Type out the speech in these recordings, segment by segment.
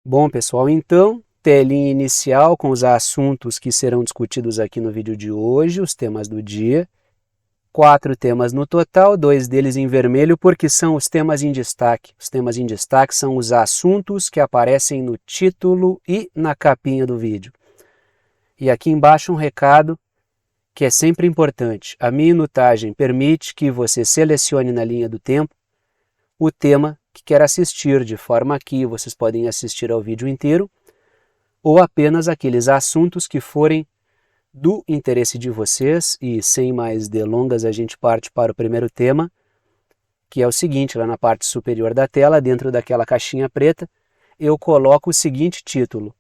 Bom, pessoal, então, telinha inicial com os assuntos que serão discutidos aqui no vídeo de hoje, os temas do dia. 4 temas no total, 2 deles em vermelho, porque são os temas em destaque. Os temas em destaque são os assuntos que aparecem no título e na capinha do vídeo. E aqui embaixo um recado que é sempre importante. A minutagem permite que você selecione na linha do tempo o tema que quer assistir, de forma que vocês podem assistir ao vídeo inteiro ou apenas aqueles assuntos que forem do interesse de vocês. E sem mais delongas, a gente parte para o primeiro tema, que é o seguinte: lá na parte superior da tela, dentro daquela caixinha preta, eu coloco o seguinte título: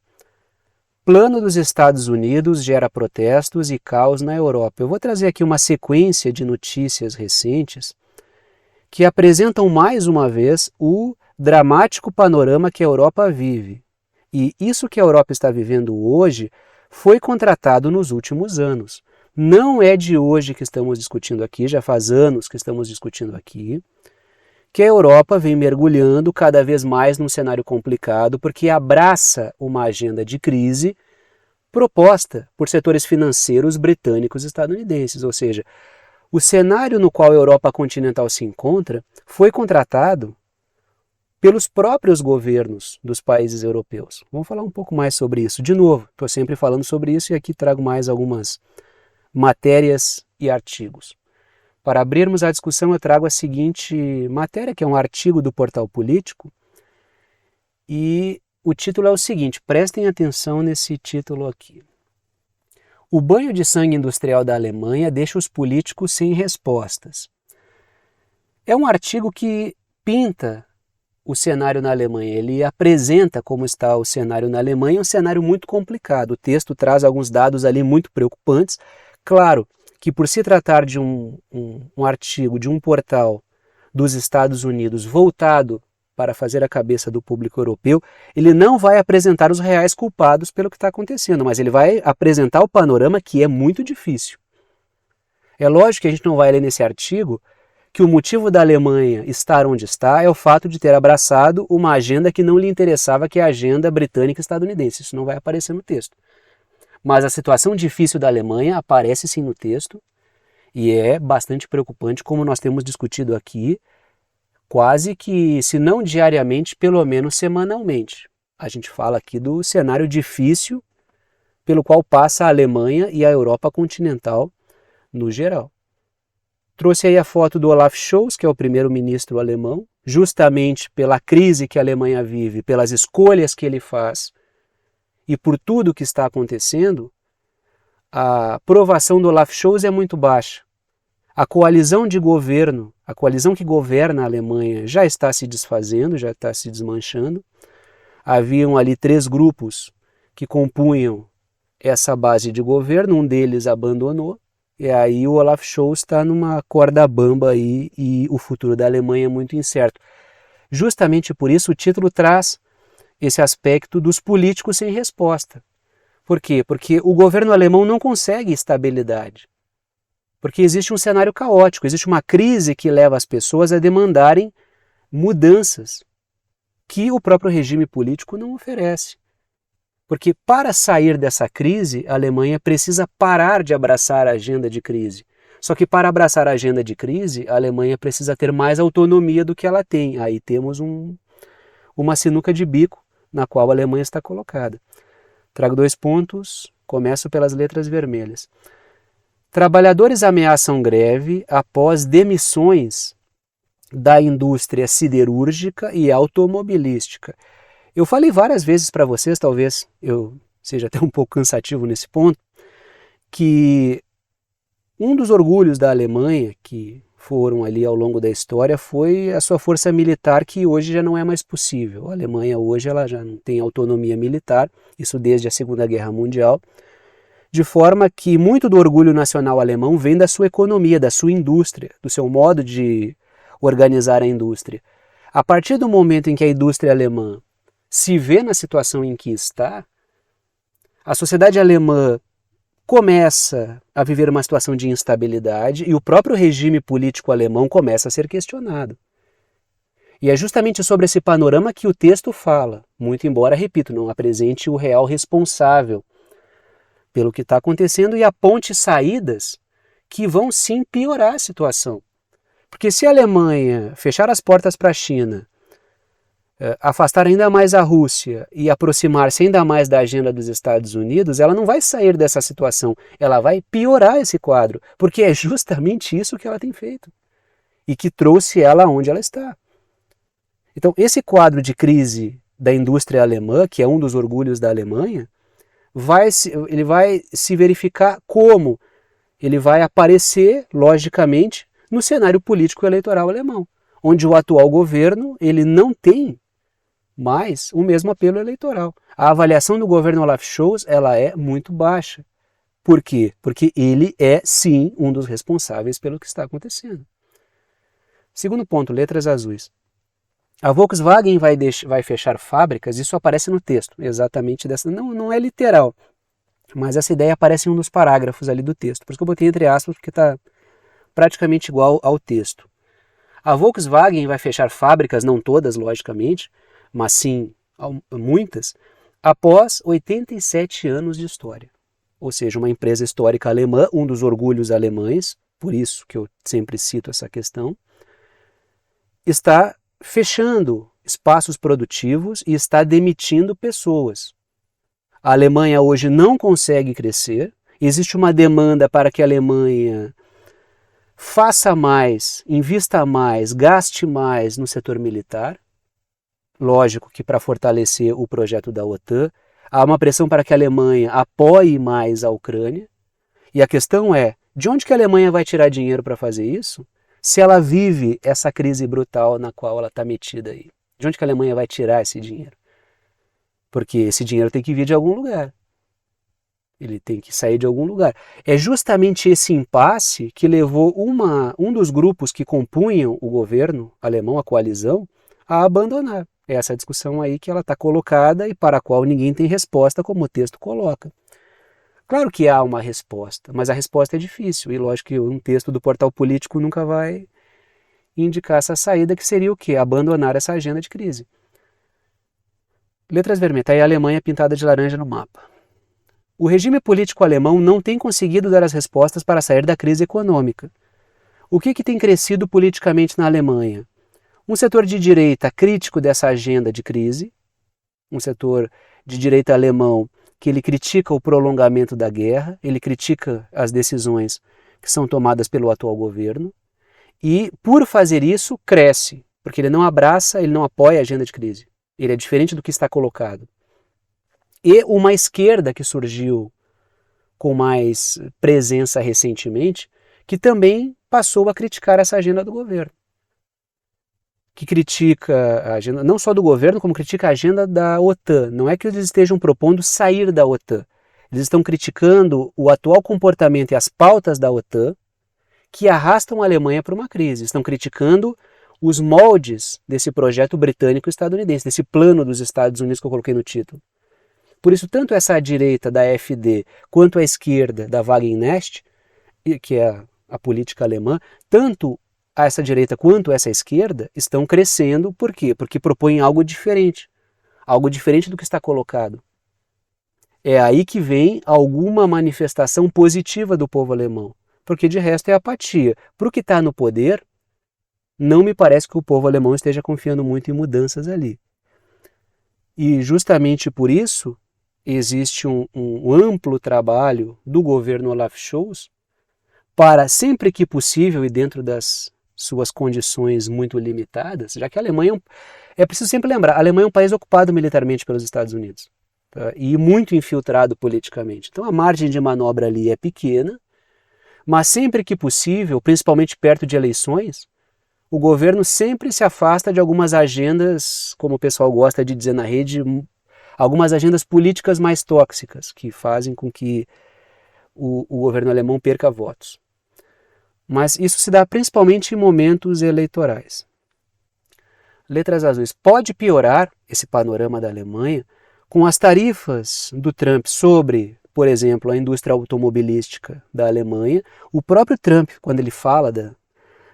Plano dos Estados Unidos gera protestos e caos na Europa. Eu vou trazer aqui uma sequência de notícias recentes que apresentam mais uma vez o dramático panorama que a Europa vive. E isso que a Europa está vivendo hoje foi contratado nos últimos anos. Não é de hoje que estamos discutindo aqui, já faz anos que estamos discutindo aqui, que a Europa vem mergulhando cada vez mais num cenário complicado porque abraça uma agenda de crise proposta por setores financeiros britânicos e estadunidenses, ou seja, o cenário no qual a Europa continental se encontra foi contratado pelos próprios governos dos países europeus. Vamos falar um pouco mais sobre isso. De novo, estou sempre falando sobre isso e aqui trago mais algumas matérias e artigos. Para abrirmos a discussão, eu trago a seguinte matéria, que é um artigo do Portal Político, e o título é o seguinte, prestem atenção nesse título aqui. O banho de sangue industrial da Alemanha deixa os políticos sem respostas. É um artigo que pinta o cenário na Alemanha. Ele apresenta como está o cenário na Alemanha, um cenário muito complicado. O texto traz alguns dados ali muito preocupantes. Claro que por se tratar de um artigo de um portal dos Estados Unidos voltado para fazer a cabeça do público europeu, ele não vai apresentar os reais culpados pelo que está acontecendo, mas ele vai apresentar o panorama, que é muito difícil. É lógico que a gente não vai ler nesse artigo que o motivo da Alemanha estar onde está é o fato de ter abraçado uma agenda que não lhe interessava, que é a agenda britânica estadunidense. Isso não vai aparecer no texto. Mas a situação difícil da Alemanha aparece sim no texto e é bastante preocupante, como nós temos discutido aqui, quase que, se não diariamente, pelo menos semanalmente. A gente fala aqui do cenário difícil pelo qual passa a Alemanha e a Europa continental no geral. Trouxe aí a foto do Olaf Scholz, que é o primeiro-ministro alemão, justamente pela crise que a Alemanha vive, pelas escolhas que ele faz e por tudo que está acontecendo, a aprovação do Olaf Scholz é muito baixa. A coalizão de governo, a coalizão que governa a Alemanha já está se desfazendo, já está se desmanchando. Haviam ali 3 grupos que compunham essa base de governo, um deles abandonou, e aí o Olaf Scholz está numa corda bamba aí e o futuro da Alemanha é muito incerto. Justamente por isso o título traz esse aspecto dos políticos sem resposta. Por quê? Porque o governo alemão não consegue estabilidade. Porque existe um cenário caótico, existe uma crise que leva as pessoas a demandarem mudanças que o próprio regime político não oferece. Porque para sair dessa crise, a Alemanha precisa parar de abraçar a agenda de crise. Só que para abraçar a agenda de crise, a Alemanha precisa ter mais autonomia do que ela tem. Aí temos uma sinuca de bico na qual a Alemanha está colocada. Trago 2 pontos, começo pelas letras vermelhas. Trabalhadores ameaçam greve após demissões da indústria siderúrgica e automobilística. Eu falei várias vezes para vocês, talvez eu seja até um pouco cansativo nesse ponto, que um dos orgulhos da Alemanha, que foram ali ao longo da história, foi a sua força militar, que hoje já não é mais possível. A Alemanha hoje ela já não tem autonomia militar, isso desde a Segunda Guerra Mundial, de forma que muito do orgulho nacional alemão vem da sua economia, da sua indústria, do seu modo de organizar a indústria. A partir do momento em que a indústria alemã se vê na situação em que está, a sociedade alemã começa a viver uma situação de instabilidade e o próprio regime político alemão começa a ser questionado. E é justamente sobre esse panorama que o texto fala, muito embora, repito, não apresente o real responsável pelo que está acontecendo e aponte saídas que vão sim piorar a situação. Porque se a Alemanha fechar as portas para a China, afastar ainda mais a Rússia e aproximar-se ainda mais da agenda dos Estados Unidos, ela não vai sair dessa situação, ela vai piorar esse quadro, porque é justamente isso que ela tem feito e que trouxe ela aonde ela está. Então, esse quadro de crise da indústria alemã, que é um dos orgulhos da Alemanha, ele vai se verificar como ele vai aparecer, logicamente, no cenário político eleitoral alemão, onde o atual governo ele não tem mais o mesmo apelo eleitoral. A avaliação do governo Olaf Scholz ela é muito baixa. Por quê? Porque ele é, sim, um dos responsáveis pelo que está acontecendo. Segundo ponto, letras azuis. A Volkswagen vai fechar fábricas, isso aparece no texto, exatamente dessa. Não é literal, mas essa ideia aparece em um dos parágrafos ali do texto. Por isso que eu botei entre aspas, porque está praticamente igual ao texto. A Volkswagen vai fechar fábricas, não todas, logicamente, mas sim muitas, após 87 anos de história. Ou seja, uma empresa histórica alemã, um dos orgulhos alemães, por isso que eu sempre cito essa questão, está fechando espaços produtivos e está demitindo pessoas. A Alemanha hoje não consegue crescer, existe uma demanda para que a Alemanha faça mais, invista mais, gaste mais no setor militar. Lógico que para fortalecer o projeto da OTAN, há uma pressão para que a Alemanha apoie mais a Ucrânia. E a questão é, de onde que a Alemanha vai tirar dinheiro para fazer isso? Se ela vive essa crise brutal na qual ela está metida aí. De onde que a Alemanha vai tirar esse dinheiro? Porque esse dinheiro tem que vir de algum lugar. Ele tem que sair de algum lugar. É justamente esse impasse que levou um dos grupos que compunham o governo alemão, a coalizão, a abandonar. É essa discussão aí que ela está colocada e para a qual ninguém tem resposta, como o texto coloca. Claro que há uma resposta, mas a resposta é difícil. E lógico que um texto do Portal Político nunca vai indicar essa saída, que seria o quê? Abandonar essa agenda de crise. Letras vermelhas. Está aí a Alemanha pintada de laranja no mapa. O regime político alemão não tem conseguido dar as respostas para sair da crise econômica. O que tem crescido politicamente na Alemanha? Um setor de direita crítico dessa agenda de crise, um setor de direita alemão que ele critica o prolongamento da guerra, ele critica as decisões que são tomadas pelo atual governo e, por fazer isso, cresce, porque ele não abraça, ele não apoia a agenda de crise. Ele é diferente do que está colocado. E uma esquerda que surgiu com mais presença recentemente, que também passou a criticar essa agenda do governo. Que critica a agenda, não só do governo, como critica a agenda da OTAN. Não é que eles estejam propondo sair da OTAN. Eles estão criticando o atual comportamento e as pautas da OTAN que arrastam a Alemanha para uma crise. Estão criticando os moldes desse projeto britânico-estadunidense, desse plano dos Estados Unidos que eu coloquei no título. Por isso, tanto essa direita da AfD quanto a esquerda da Wagenknecht, que é a política alemã, tanto essa direita quanto essa esquerda estão crescendo. Por quê? Porque propõem algo diferente do que está colocado. É aí que vem alguma manifestação positiva do povo alemão, porque de resto é apatia. Para o que está no poder, não me parece que o povo alemão esteja confiando muito em mudanças ali. E justamente por isso existe um amplo trabalho do governo Olaf Scholz para, sempre que possível e dentro das suas condições muito limitadas, já que a Alemanha é preciso sempre lembrar, a Alemanha é um país ocupado militarmente pelos Estados Unidos, tá? E muito infiltrado politicamente. Então a margem de manobra ali é pequena, mas sempre que possível, principalmente perto de eleições, o governo sempre se afasta de algumas agendas, como o pessoal gosta de dizer na rede, algumas agendas políticas mais tóxicas, que fazem com que o governo alemão perca votos. Mas isso se dá principalmente em momentos eleitorais. Letras azuis. Pode piorar esse panorama da Alemanha com as tarifas do Trump sobre, por exemplo, a indústria automobilística da Alemanha. O próprio Trump, quando ele fala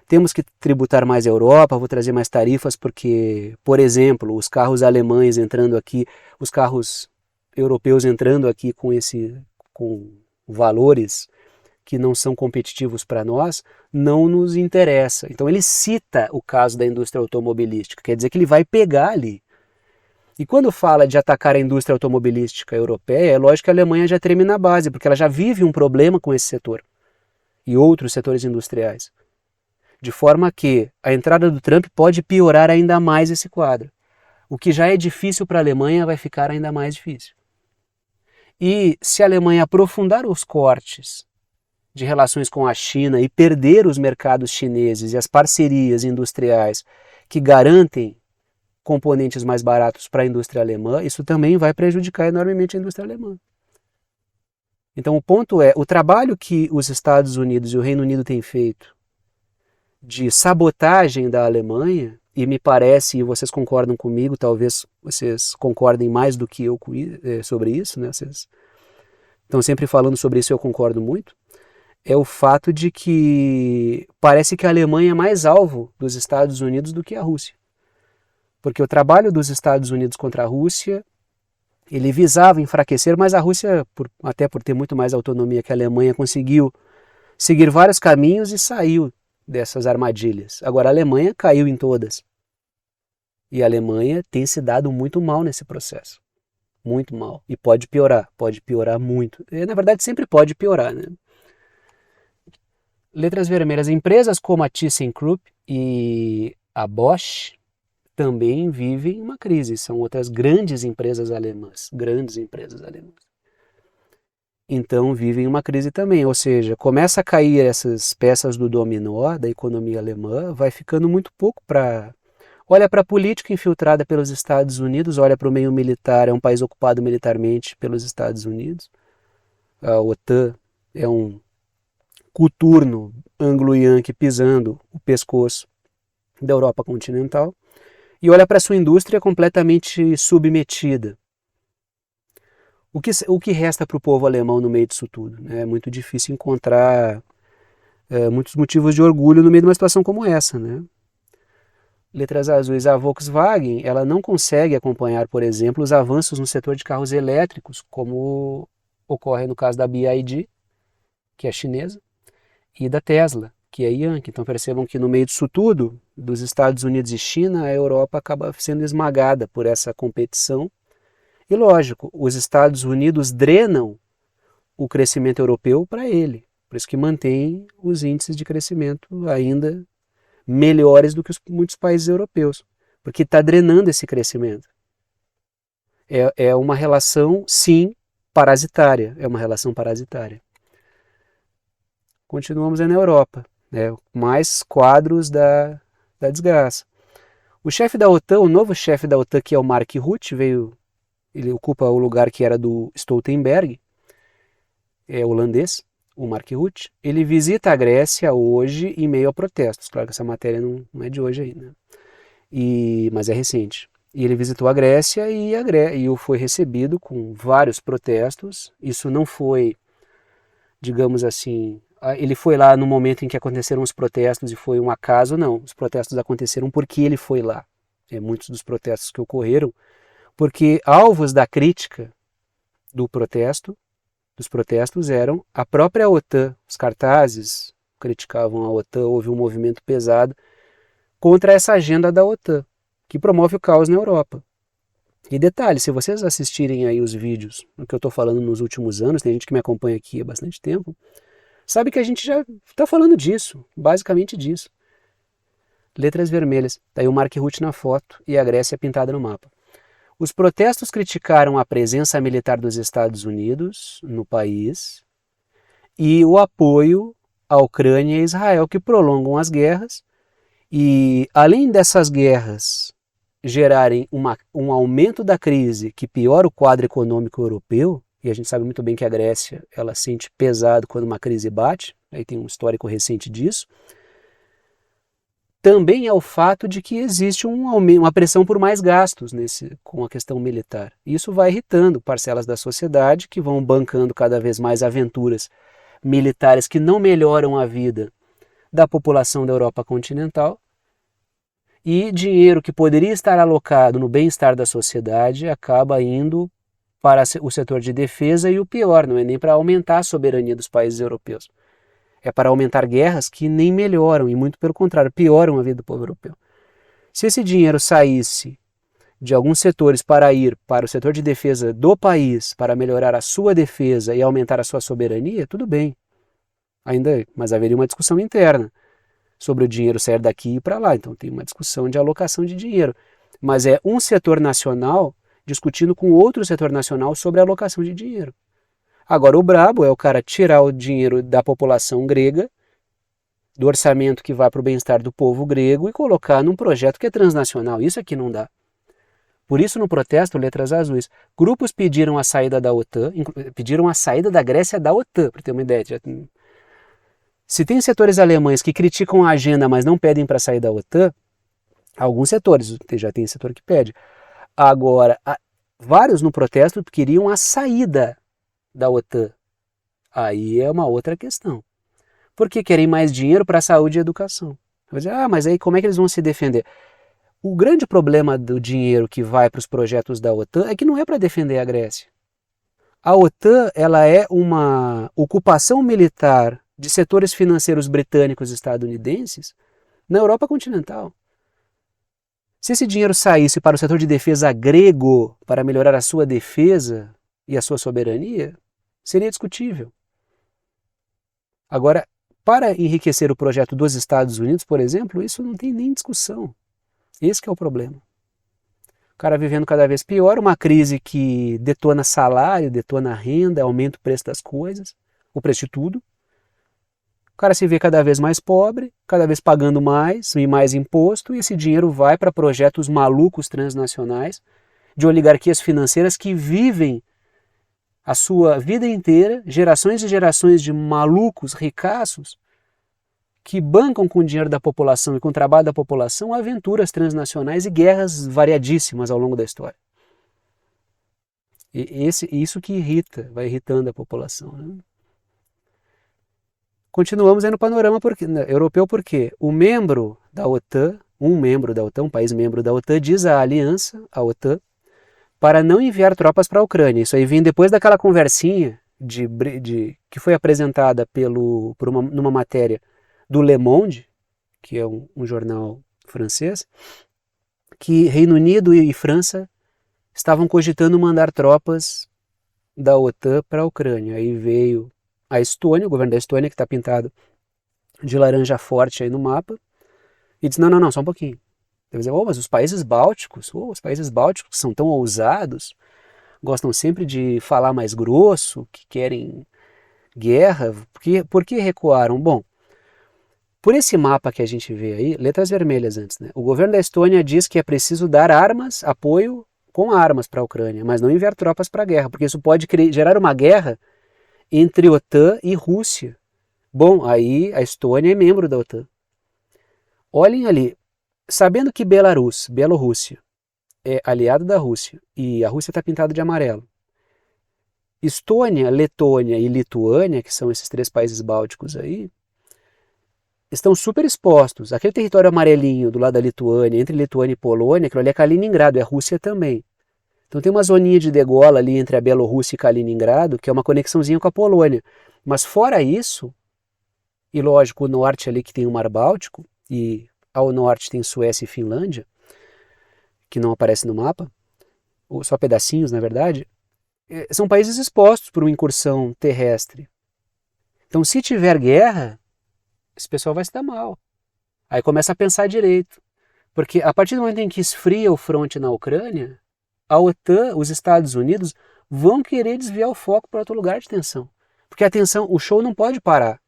temos que tributar mais a Europa, vou trazer mais tarifas porque, por exemplo, os carros alemães entrando aqui, os carros europeus entrando aqui com valores que não são competitivos para nós, não nos interessa. Então ele cita o caso da indústria automobilística, quer dizer que ele vai pegar ali. E quando fala de atacar a indústria automobilística europeia, é lógico que a Alemanha já treme na base, porque ela já vive um problema com esse setor e outros setores industriais. De forma que a entrada do Trump pode piorar ainda mais esse quadro. O que já é difícil para a Alemanha vai ficar ainda mais difícil. E se a Alemanha aprofundar os cortes de relações com a China e perder os mercados chineses e as parcerias industriais que garantem componentes mais baratos para a indústria alemã, isso também vai prejudicar enormemente a indústria alemã. Então o ponto é, o trabalho que os Estados Unidos e o Reino Unido têm feito de sabotagem da Alemanha, e me parece, e vocês concordam comigo, talvez vocês concordem mais do que eu sobre isso, né? Vocês estão sempre falando sobre isso e eu concordo muito, é o fato de que parece que a Alemanha é mais alvo dos Estados Unidos do que a Rússia. Porque o trabalho dos Estados Unidos contra a Rússia, ele visava enfraquecer, mas a Rússia, até por ter muito mais autonomia que a Alemanha, conseguiu seguir vários caminhos e saiu dessas armadilhas. Agora a Alemanha caiu em todas. E a Alemanha tem se dado muito mal nesse processo. Muito mal. E pode piorar muito. E, na verdade sempre pode piorar, né? Letras vermelhas. Empresas como a ThyssenKrupp e a Bosch também vivem uma crise. São outras grandes empresas alemãs. Então vivem uma crise também. Ou seja, começa a cair essas peças do dominó da economia alemã, vai ficando muito pouco para... Olha para a política infiltrada pelos Estados Unidos, olha para o meio militar, é um país ocupado militarmente pelos Estados Unidos. A OTAN é um coturno anglo-yankee pisando o pescoço da Europa continental, e olha para sua indústria completamente submetida. O que resta para o povo alemão no meio disso tudo? É muito difícil encontrar muitos motivos de orgulho no meio de uma situação como essa, né? Letras azuis. A Volkswagen, ela não consegue acompanhar, por exemplo, os avanços no setor de carros elétricos, como ocorre no caso da BYD, que é chinesa, e da Tesla, que é Yankee. Então percebam que no meio disso tudo, dos Estados Unidos e China, a Europa acaba sendo esmagada por essa competição. E lógico, os Estados Unidos drenam o crescimento europeu para ele. Por isso que mantém os índices de crescimento ainda melhores do que muitos países europeus. Porque está drenando esse crescimento. É uma relação, sim, parasitária. É uma relação parasitária. Continuamos na Europa, né? Mais quadros da desgraça. O chefe da OTAN, o novo chefe da OTAN, que é o Mark Rutte, ele ocupa o lugar que era do Stoltenberg, é holandês, o Mark Rutte. Ele visita a Grécia hoje em meio a protestos. Claro que essa matéria não é de hoje ainda, mas é recente. E ele visitou a Grécia e foi recebido com vários protestos. Isso não foi, digamos assim... Ele foi lá no momento em que aconteceram os protestos e foi um acaso, não. Os protestos aconteceram porque ele foi lá. Muitos dos protestos que ocorreram, porque alvos da crítica dos protestos eram a própria OTAN. Os cartazes criticavam a OTAN, houve um movimento pesado contra essa agenda da OTAN, que promove o caos na Europa. E detalhe, se vocês assistirem aí os vídeos, o que eu estou falando nos últimos anos, tem gente que me acompanha aqui há bastante tempo, sabe que a gente já está falando disso, basicamente disso. Letras vermelhas, está aí o Mark Rutte na foto e a Grécia pintada no mapa. Os protestos criticaram a presença militar dos Estados Unidos no país e o apoio à Ucrânia e a Israel, que prolongam as guerras. E além dessas guerras gerarem um aumento da crise que piora o quadro econômico europeu, e a gente sabe muito bem que a Grécia ela sente pesado quando uma crise bate, aí tem um histórico recente disso, também é o fato de que existe uma pressão por mais gastos com a questão militar. Isso vai irritando parcelas da sociedade que vão bancando cada vez mais aventuras militares que não melhoram a vida da população da Europa continental, e dinheiro que poderia estar alocado no bem-estar da sociedade acaba indo para o setor de defesa, e o pior, não é nem para aumentar a soberania dos países europeus. É para aumentar guerras que nem melhoram, e muito pelo contrário, pioram a vida do povo europeu. Se esse dinheiro saísse de alguns setores para ir para o setor de defesa do país, para melhorar a sua defesa e aumentar a sua soberania, tudo bem. Mas haveria uma discussão interna sobre o dinheiro sair daqui e para lá. Então tem uma discussão de alocação de dinheiro. Mas é um setor nacional discutindo com outro setor nacional sobre a alocação de dinheiro. Agora, o brabo é o cara tirar o dinheiro da população grega, do orçamento que vai para o bem-estar do povo grego, e colocar num projeto que é transnacional. Isso aqui não dá. Por isso, no protesto, letras azuis, grupos pediram a saída da OTAN, pediram a saída da Grécia da OTAN, para ter uma ideia. Se tem setores alemães que criticam a agenda, mas não pedem para sair da OTAN, alguns setores, já tem setor que pede. Agora, vários no protesto queriam a saída da OTAN. Aí é uma outra questão. Porque querem mais dinheiro para a saúde e educação. Vai dizer, mas aí como é que eles vão se defender? O grande problema do dinheiro que vai para os projetos da OTAN é que não é para defender a Grécia. A OTAN, ela é uma ocupação militar de setores financeiros britânicos e estadunidenses na Europa continental. Se esse dinheiro saísse para o setor de defesa grego para melhorar a sua defesa e a sua soberania, seria discutível. Agora, para enriquecer o projeto dos Estados Unidos, por exemplo, isso não tem nem discussão. Esse que é o problema. O cara vivendo cada vez pior, uma crise que detona salário, detona renda, aumenta o preço das coisas, o preço de tudo. O cara se vê cada vez mais pobre, cada vez pagando mais e mais imposto, e esse dinheiro vai para projetos malucos transnacionais de oligarquias financeiras que vivem a sua vida inteira, gerações e gerações de malucos ricaços que bancam com o dinheiro da população e com o trabalho da população aventuras transnacionais e guerras variadíssimas ao longo da história. E isso que irrita, vai irritando a população, né? Continuamos aí no panorama europeu porque um membro da OTAN, um país membro da OTAN, diz à aliança, a OTAN, para não enviar tropas para a Ucrânia. Isso aí vem depois daquela conversinha que foi apresentada numa matéria do Le Monde, que é um jornal francês, que Reino Unido e França estavam cogitando mandar tropas da OTAN para a Ucrânia. Aí veio a Estônia, o governo da Estônia, que está pintado de laranja forte aí no mapa, e disse, não, só um pouquinho. Deve dizer, mas os países bálticos são tão ousados, gostam sempre de falar mais grosso, que querem guerra, por que recuaram? Bom, por esse mapa que a gente vê aí, letras vermelhas antes, né? O governo da Estônia diz que é preciso dar armas, apoio com armas para a Ucrânia, mas não enviar tropas para a guerra, porque isso pode gerar uma guerra entre OTAN e Rússia. Bom, aí a Estônia é membro da OTAN. Olhem ali, sabendo que Bielorrússia, é aliado da Rússia, e a Rússia está pintada de amarelo. Estônia, Letônia e Lituânia, que são esses 3 países bálticos aí, estão super expostos. Aquele território amarelinho do lado da Lituânia, entre Lituânia e Polônia, aquilo ali é Kaliningrado, é a Rússia também. Então tem uma zoninha de degola ali entre a Bielorrússia e Kaliningrado, que é uma conexãozinha com a Polônia. Mas fora isso, e lógico, o norte ali que tem o Mar Báltico, e ao norte tem Suécia e Finlândia, que não aparece no mapa, ou só pedacinhos na verdade, são países expostos por uma incursão terrestre. Então se tiver guerra, esse pessoal vai se dar mal. Aí começa a pensar direito. Porque a partir do momento em que esfria o fronte na Ucrânia, a OTAN, os Estados Unidos, vão querer desviar o foco para outro lugar de tensão. Porque a tensão, o show não pode parar.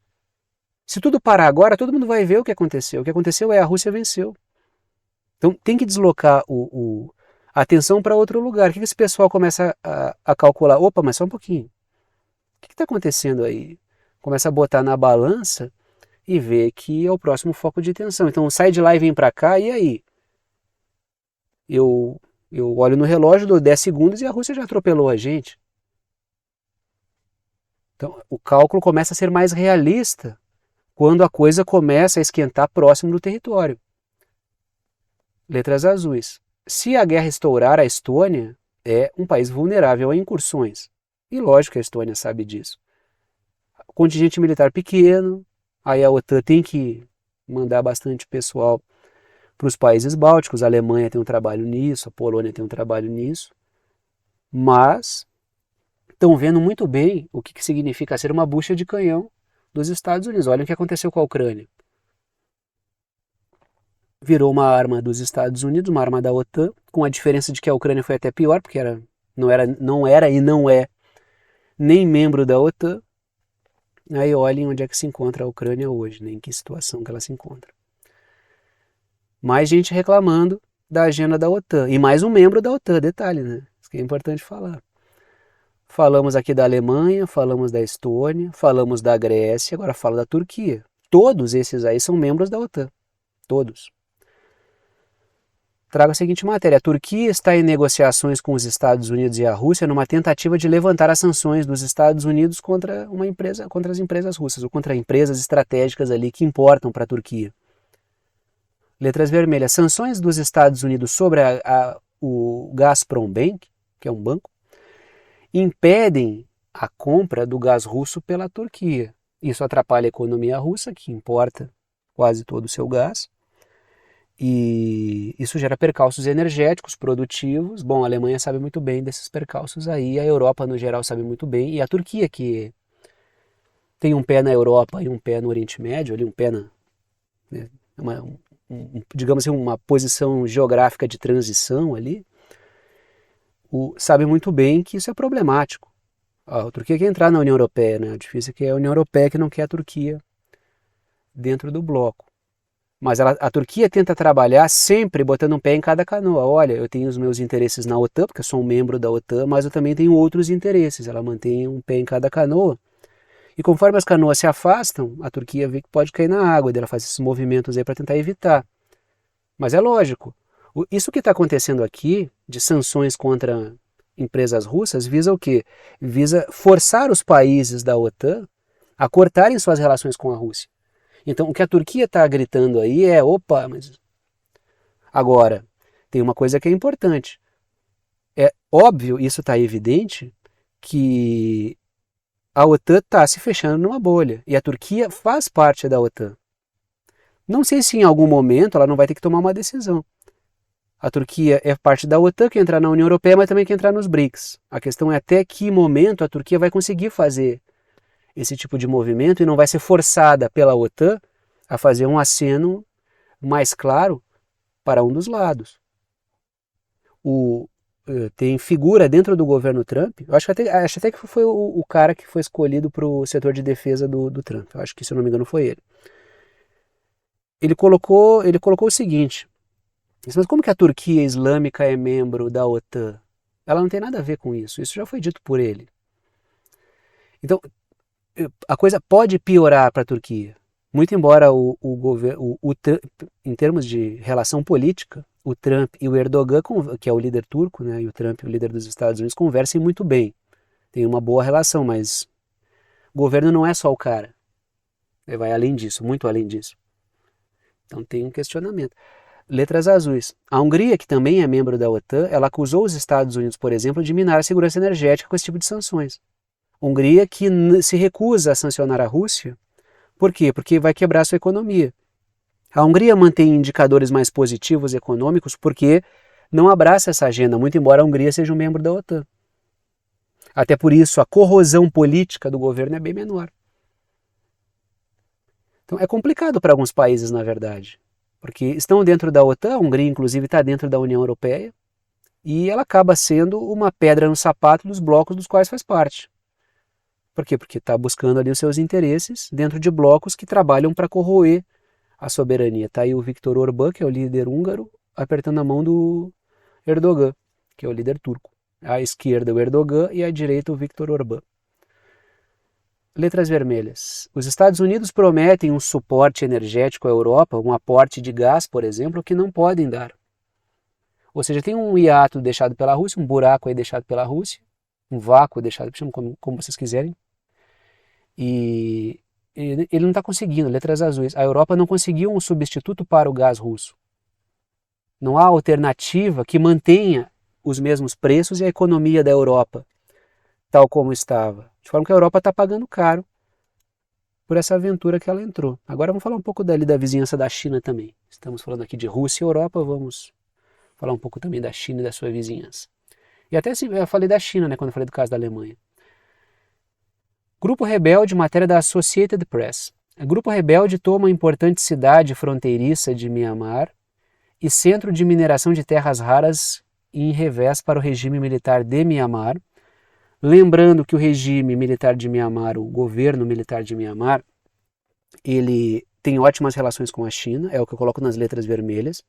Se tudo parar agora, todo mundo vai ver o que aconteceu. O que aconteceu é a Rússia venceu. Então tem que deslocar a atenção para outro lugar. O que esse pessoal começa a calcular? Opa, mas só um pouquinho. O que está acontecendo aí? Começa a botar na balança e ver que é o próximo foco de tensão. Então sai de lá e vem para cá, e aí? Eu olho no relógio, dou 10 segundos e a Rússia já atropelou a gente. Então o cálculo começa a ser mais realista quando a coisa começa a esquentar próximo do território. Letras azuis. Se a guerra estourar, a Estônia é um país vulnerável a incursões. E lógico que a Estônia sabe disso. Contingente militar pequeno, aí a OTAN tem que mandar bastante pessoal para os países bálticos, a Alemanha tem um trabalho nisso, a Polônia tem um trabalho nisso, mas estão vendo muito bem o que significa ser uma bucha de canhão dos Estados Unidos. Olha o que aconteceu com a Ucrânia. Virou uma arma dos Estados Unidos, uma arma da OTAN, com a diferença de que a Ucrânia foi até pior, porque não era e não é nem membro da OTAN. Aí olhem onde é que se encontra a Ucrânia hoje, né? Em que situação que ela se encontra. Mais gente reclamando da agenda da OTAN. E mais um membro da OTAN, detalhe, né? Isso que é importante falar. Falamos aqui da Alemanha, falamos da Estônia, falamos da Grécia, agora falo da Turquia. Todos esses aí são membros da OTAN. Todos. Trago a seguinte matéria. A Turquia está em negociações com os Estados Unidos e a Rússia numa tentativa de levantar as sanções dos Estados Unidos contra as empresas russas, ou contra empresas estratégicas ali que importam para a Turquia. Letras vermelhas. Sanções dos Estados Unidos sobre o Gazprom Bank, que é um banco, impedem a compra do gás russo pela Turquia. Isso atrapalha a economia russa, que importa quase todo o seu gás. E isso gera percalços energéticos, produtivos. Bom, a Alemanha sabe muito bem desses percalços aí, a Europa no geral sabe muito bem, e a Turquia, que tem um pé na Europa e um pé no Oriente Médio, ali um pé na, né, digamos assim, uma posição geográfica de transição ali, sabe muito bem que isso é problemático. A Turquia quer entrar na União Europeia, né? O difícil é que é a União Europeia que não quer a Turquia dentro do bloco. Mas a Turquia tenta trabalhar sempre botando um pé em cada canoa. Olha, eu tenho os meus interesses na OTAN, porque eu sou um membro da OTAN, mas eu também tenho outros interesses. Ela mantém um pé em cada canoa. E conforme as canoas se afastam, a Turquia vê que pode cair na água, e ela faz esses movimentos aí para tentar evitar. Mas é lógico, isso que está acontecendo aqui, de sanções contra empresas russas, visa o quê? Visa forçar os países da OTAN a cortarem suas relações com a Rússia. Então, o que a Turquia está gritando aí é, opa, mas... Agora, tem uma coisa que é importante. É óbvio, isso está evidente, que a OTAN está se fechando numa bolha. E a Turquia faz parte da OTAN. Não sei se em algum momento ela não vai ter que tomar uma decisão. A Turquia é parte da OTAN, quer entrar na União Europeia, mas também quer entrar nos BRICS. A questão é até que momento a Turquia vai conseguir fazer esse tipo de movimento e não vai ser forçada pela OTAN a fazer um aceno mais claro para um dos lados. Tem figura dentro do governo Trump, eu acho até que foi o cara que foi escolhido para o setor de defesa do Trump, eu acho que, se eu não me engano, foi ele. Ele colocou o seguinte, mas como que a Turquia Islâmica é membro da OTAN? Ela não tem nada a ver com isso já foi dito por ele. Então, a coisa pode piorar para a Turquia. Muito embora em termos de relação política, o Trump e o Erdogan, que é o líder turco, né, e o Trump, o líder dos Estados Unidos, conversem muito bem. Tem uma boa relação, mas o governo não é só o cara. Ele vai além disso, muito além disso. Então tem um questionamento. Letras azuis. A Hungria, que também é membro da OTAN, ela acusou os Estados Unidos, por exemplo, de minar a segurança energética com esse tipo de sanções. Hungria que se recusa a sancionar a Rússia. Por quê? Porque vai quebrar sua economia. A Hungria mantém indicadores mais positivos econômicos porque não abraça essa agenda, muito embora a Hungria seja um membro da OTAN. Até por isso, a corrosão política do governo é bem menor. Então é complicado para alguns países, na verdade, porque estão dentro da OTAN, a Hungria inclusive está dentro da União Europeia, e ela acaba sendo uma pedra no sapato dos blocos dos quais faz parte. Por quê? Porque está buscando ali os seus interesses dentro de blocos que trabalham para corroer a soberania. Está aí o Viktor Orbán, que é o líder húngaro, apertando a mão do Erdogan, que é o líder turco. À esquerda o Erdogan e à direita o Viktor Orbán. Letras vermelhas. Os Estados Unidos prometem um suporte energético à Europa, um aporte de gás, por exemplo, que não podem dar. Ou seja, tem um hiato deixado pela Rússia, um buraco aí deixado pela Rússia, um vácuo deixado, como vocês quiserem. E ele não está conseguindo, letras azuis. A Europa não conseguiu um substituto para o gás russo. Não há alternativa que mantenha os mesmos preços e a economia da Europa tal como estava. De forma que a Europa está pagando caro por essa aventura que ela entrou. Agora vamos falar um pouco da vizinhança da China também. Estamos falando aqui de Rússia e Europa, vamos falar um pouco também da China e da sua vizinhança. E até assim, eu falei da China, né, quando eu falei do caso da Alemanha. Grupo rebelde, matéria da Associated Press. O grupo rebelde toma uma importante cidade fronteiriça de Myanmar e centro de mineração de terras raras em revés para o regime militar de Myanmar. Lembrando que o regime militar de Myanmar, o governo militar de Myanmar, ele tem ótimas relações com a China, é o que eu coloco nas letras vermelhas.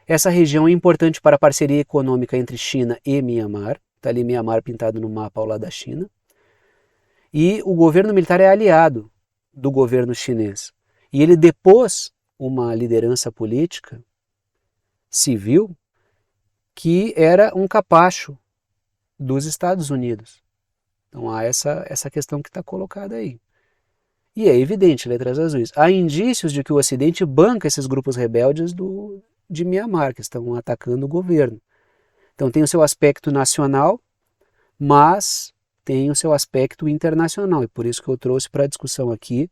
Essa região é importante para a parceria econômica entre China e Myanmar. Está ali Myanmar pintado no mapa ao lado da China. E o governo militar é aliado do governo chinês. E ele depôs uma liderança política civil que era um capacho dos Estados Unidos. Então há essa questão que está colocada aí. E é evidente, letras azuis, há indícios de que o Ocidente banca esses grupos rebeldes de Myanmar, que estão atacando o governo. Então tem o seu aspecto nacional, mas tem o seu aspecto internacional. E por isso que eu trouxe para a discussão aqui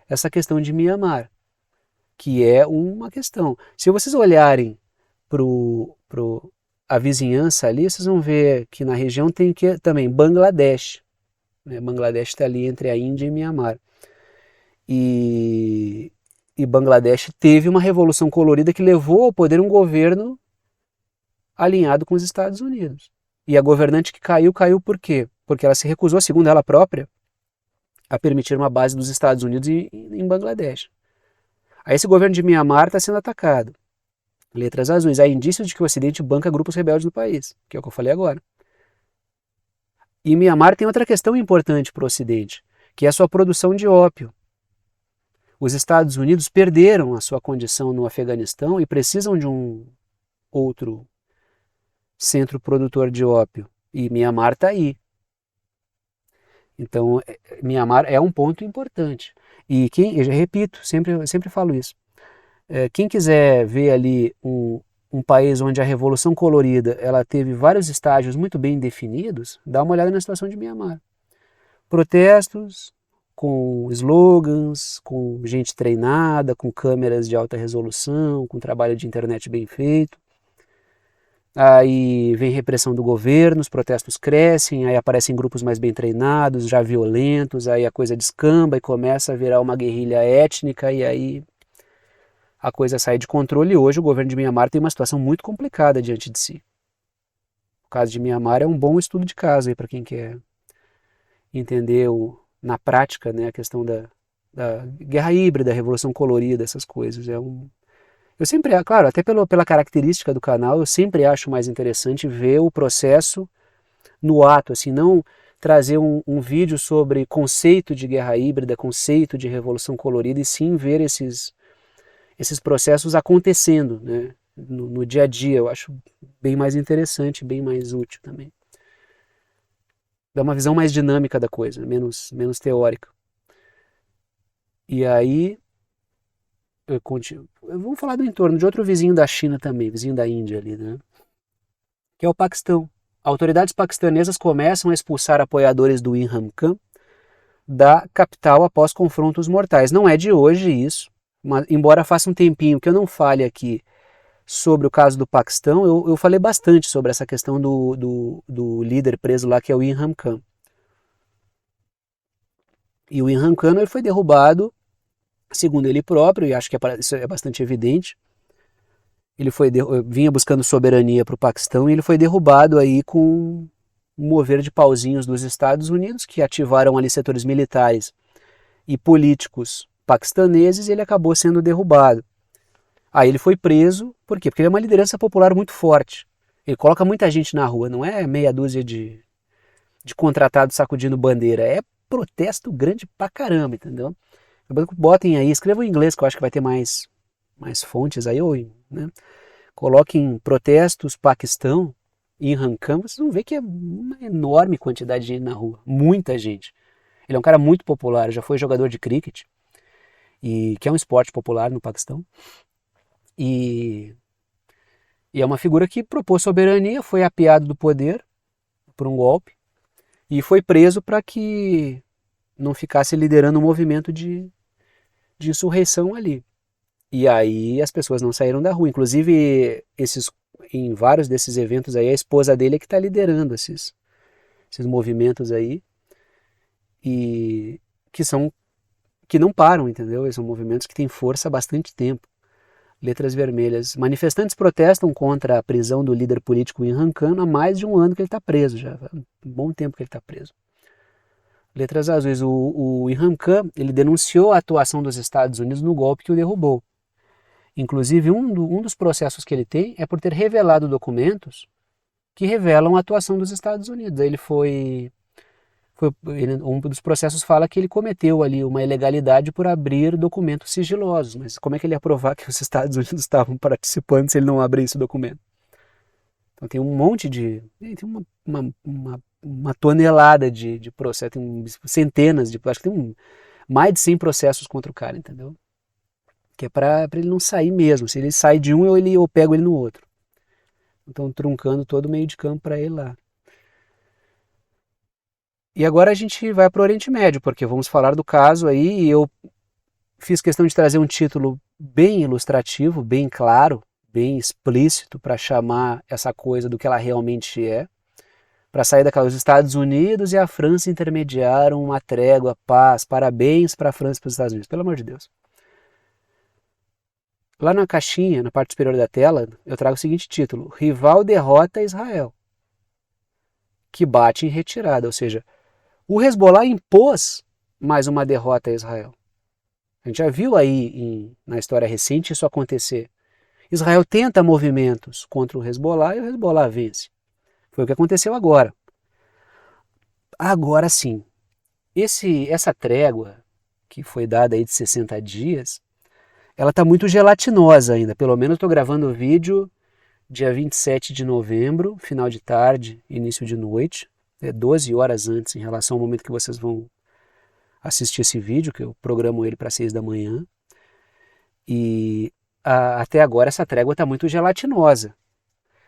essa questão de Myanmar, que é uma questão. Se vocês olharem para a vizinhança ali, vocês vão ver que na região tem também Bangladesh. Né? Bangladesh está ali entre a Índia e Myanmar. E Bangladesh teve uma revolução colorida que levou ao poder um governo alinhado com os Estados Unidos. E a governante que caiu por quê? Porque ela se recusou, segundo ela própria, a permitir uma base dos Estados Unidos em Bangladesh. Aí esse governo de Myanmar está sendo atacado. Letras azuis. Há indícios de que o Ocidente banca grupos rebeldes no país, que é o que eu falei agora. E Myanmar tem outra questão importante para o Ocidente, que é a sua produção de ópio. Os Estados Unidos perderam a sua condição no Afeganistão e precisam de um outro centro produtor de ópio. E Myanmar está aí. Então, Myanmar é um ponto importante. E eu já repito, sempre falo isso. Quem quiser ver ali um país onde a Revolução Colorida ela teve vários estágios muito bem definidos, dá uma olhada na situação de Myanmar. Protestos com slogans, com gente treinada, com câmeras de alta resolução, com trabalho de internet bem feito. Aí vem repressão do governo, os protestos crescem, aí aparecem grupos mais bem treinados, já violentos, aí a coisa descamba e começa a virar uma guerrilha étnica e aí a coisa sai de controle. E hoje o governo de Myanmar tem uma situação muito complicada diante de si. O caso de Myanmar é um bom estudo de caso para quem quer entender na prática, né, a questão da guerra híbrida, revolução colorida, essas coisas. Eu sempre, claro, até pela característica do canal, eu sempre acho mais interessante ver o processo no ato, assim, não trazer um vídeo sobre conceito de guerra híbrida, conceito de revolução colorida, e sim ver esses processos acontecendo, né, no dia a dia. Eu acho bem mais interessante, bem mais útil também. Dá uma visão mais dinâmica da coisa, menos teórica. E aí, vamos falar do entorno de outro vizinho da China também, vizinho da Índia ali, né? Que é o Paquistão. Autoridades paquistanesas começam a expulsar apoiadores do Imran Khan da capital após confrontos mortais. Não é de hoje isso, mas embora faça um tempinho que eu não fale aqui sobre o caso do Paquistão, eu falei bastante sobre essa questão do líder preso lá, que é o Imran Khan. E o Imran Khan ele foi derrubado, segundo ele próprio, e acho que isso é bastante evidente. Ele vinha buscando soberania para o Paquistão e ele foi derrubado aí com um mover de pauzinhos dos Estados Unidos, que ativaram ali setores militares e políticos paquistaneses, e ele acabou sendo derrubado. Aí ele foi preso, por quê? Porque ele é uma liderança popular muito forte. Ele coloca muita gente na rua, não é meia dúzia de contratados sacudindo bandeira, é protesto grande pra caramba, entendeu? Botem aí, escrevam em inglês, que eu acho que vai ter mais fontes aí, né? Coloquem protestos Paquistão e Imran Khan, vocês vão ver que é uma enorme quantidade de gente na rua, muita gente. Ele é um cara muito popular, já foi jogador de cricket, e que é um esporte popular no Paquistão. E é uma figura que propôs soberania, foi apeado do poder por um golpe e foi preso para que não ficasse liderando um movimento de insurreição ali. E aí as pessoas não saíram da rua. Inclusive, em vários desses eventos aí, a esposa dele é que está liderando esses movimentos aí. E que não param, entendeu? Eles são movimentos que têm força há bastante tempo. Letras vermelhas. Manifestantes protestam contra a prisão do líder político Imran Khan há mais de um ano que ele está preso já. Um bom tempo que ele está preso. Letras azuis. O Imran Khan, ele denunciou a atuação dos Estados Unidos no golpe que o derrubou. Inclusive, um dos processos que ele tem é por ter revelado documentos que revelam a atuação dos Estados Unidos. Um dos processos fala que ele cometeu ali uma ilegalidade por abrir documentos sigilosos, mas como é que ele ia provar que os Estados Unidos estavam participando se ele não abrir esse documento? Então tem um monte tem uma tonelada de processos, tem centenas acho que tem mais de 100 processos contra o cara, entendeu? Que é para ele não sair mesmo, se ele sai de um eu pego ele no outro. Então truncando todo o meio de campo para ele lá. E agora a gente vai para o Oriente Médio, porque vamos falar do caso aí, e eu fiz questão de trazer um título bem ilustrativo, bem claro, bem explícito, para chamar essa coisa do que ela realmente é, para sair daquela. Os Estados Unidos e a França intermediaram uma trégua, paz, parabéns para a França e para os Estados Unidos, pelo amor de Deus. Lá na caixinha, na parte superior da tela, eu trago o seguinte título: Rival derrota Israel, que bate em retirada, ou seja, o Hezbollah impôs mais uma derrota a Israel. A gente já viu aí na história recente isso acontecer. Israel tenta movimentos contra o Hezbollah e o Hezbollah vence. Foi o que aconteceu agora. Agora sim, essa trégua que foi dada aí de 60 dias, ela está muito gelatinosa ainda. Pelo menos estou gravando o vídeo dia 27 de novembro, final de tarde, início de noite, 12 horas antes em relação ao momento que vocês vão assistir esse vídeo, que eu programo ele para 6 da manhã. E até agora essa trégua está muito gelatinosa.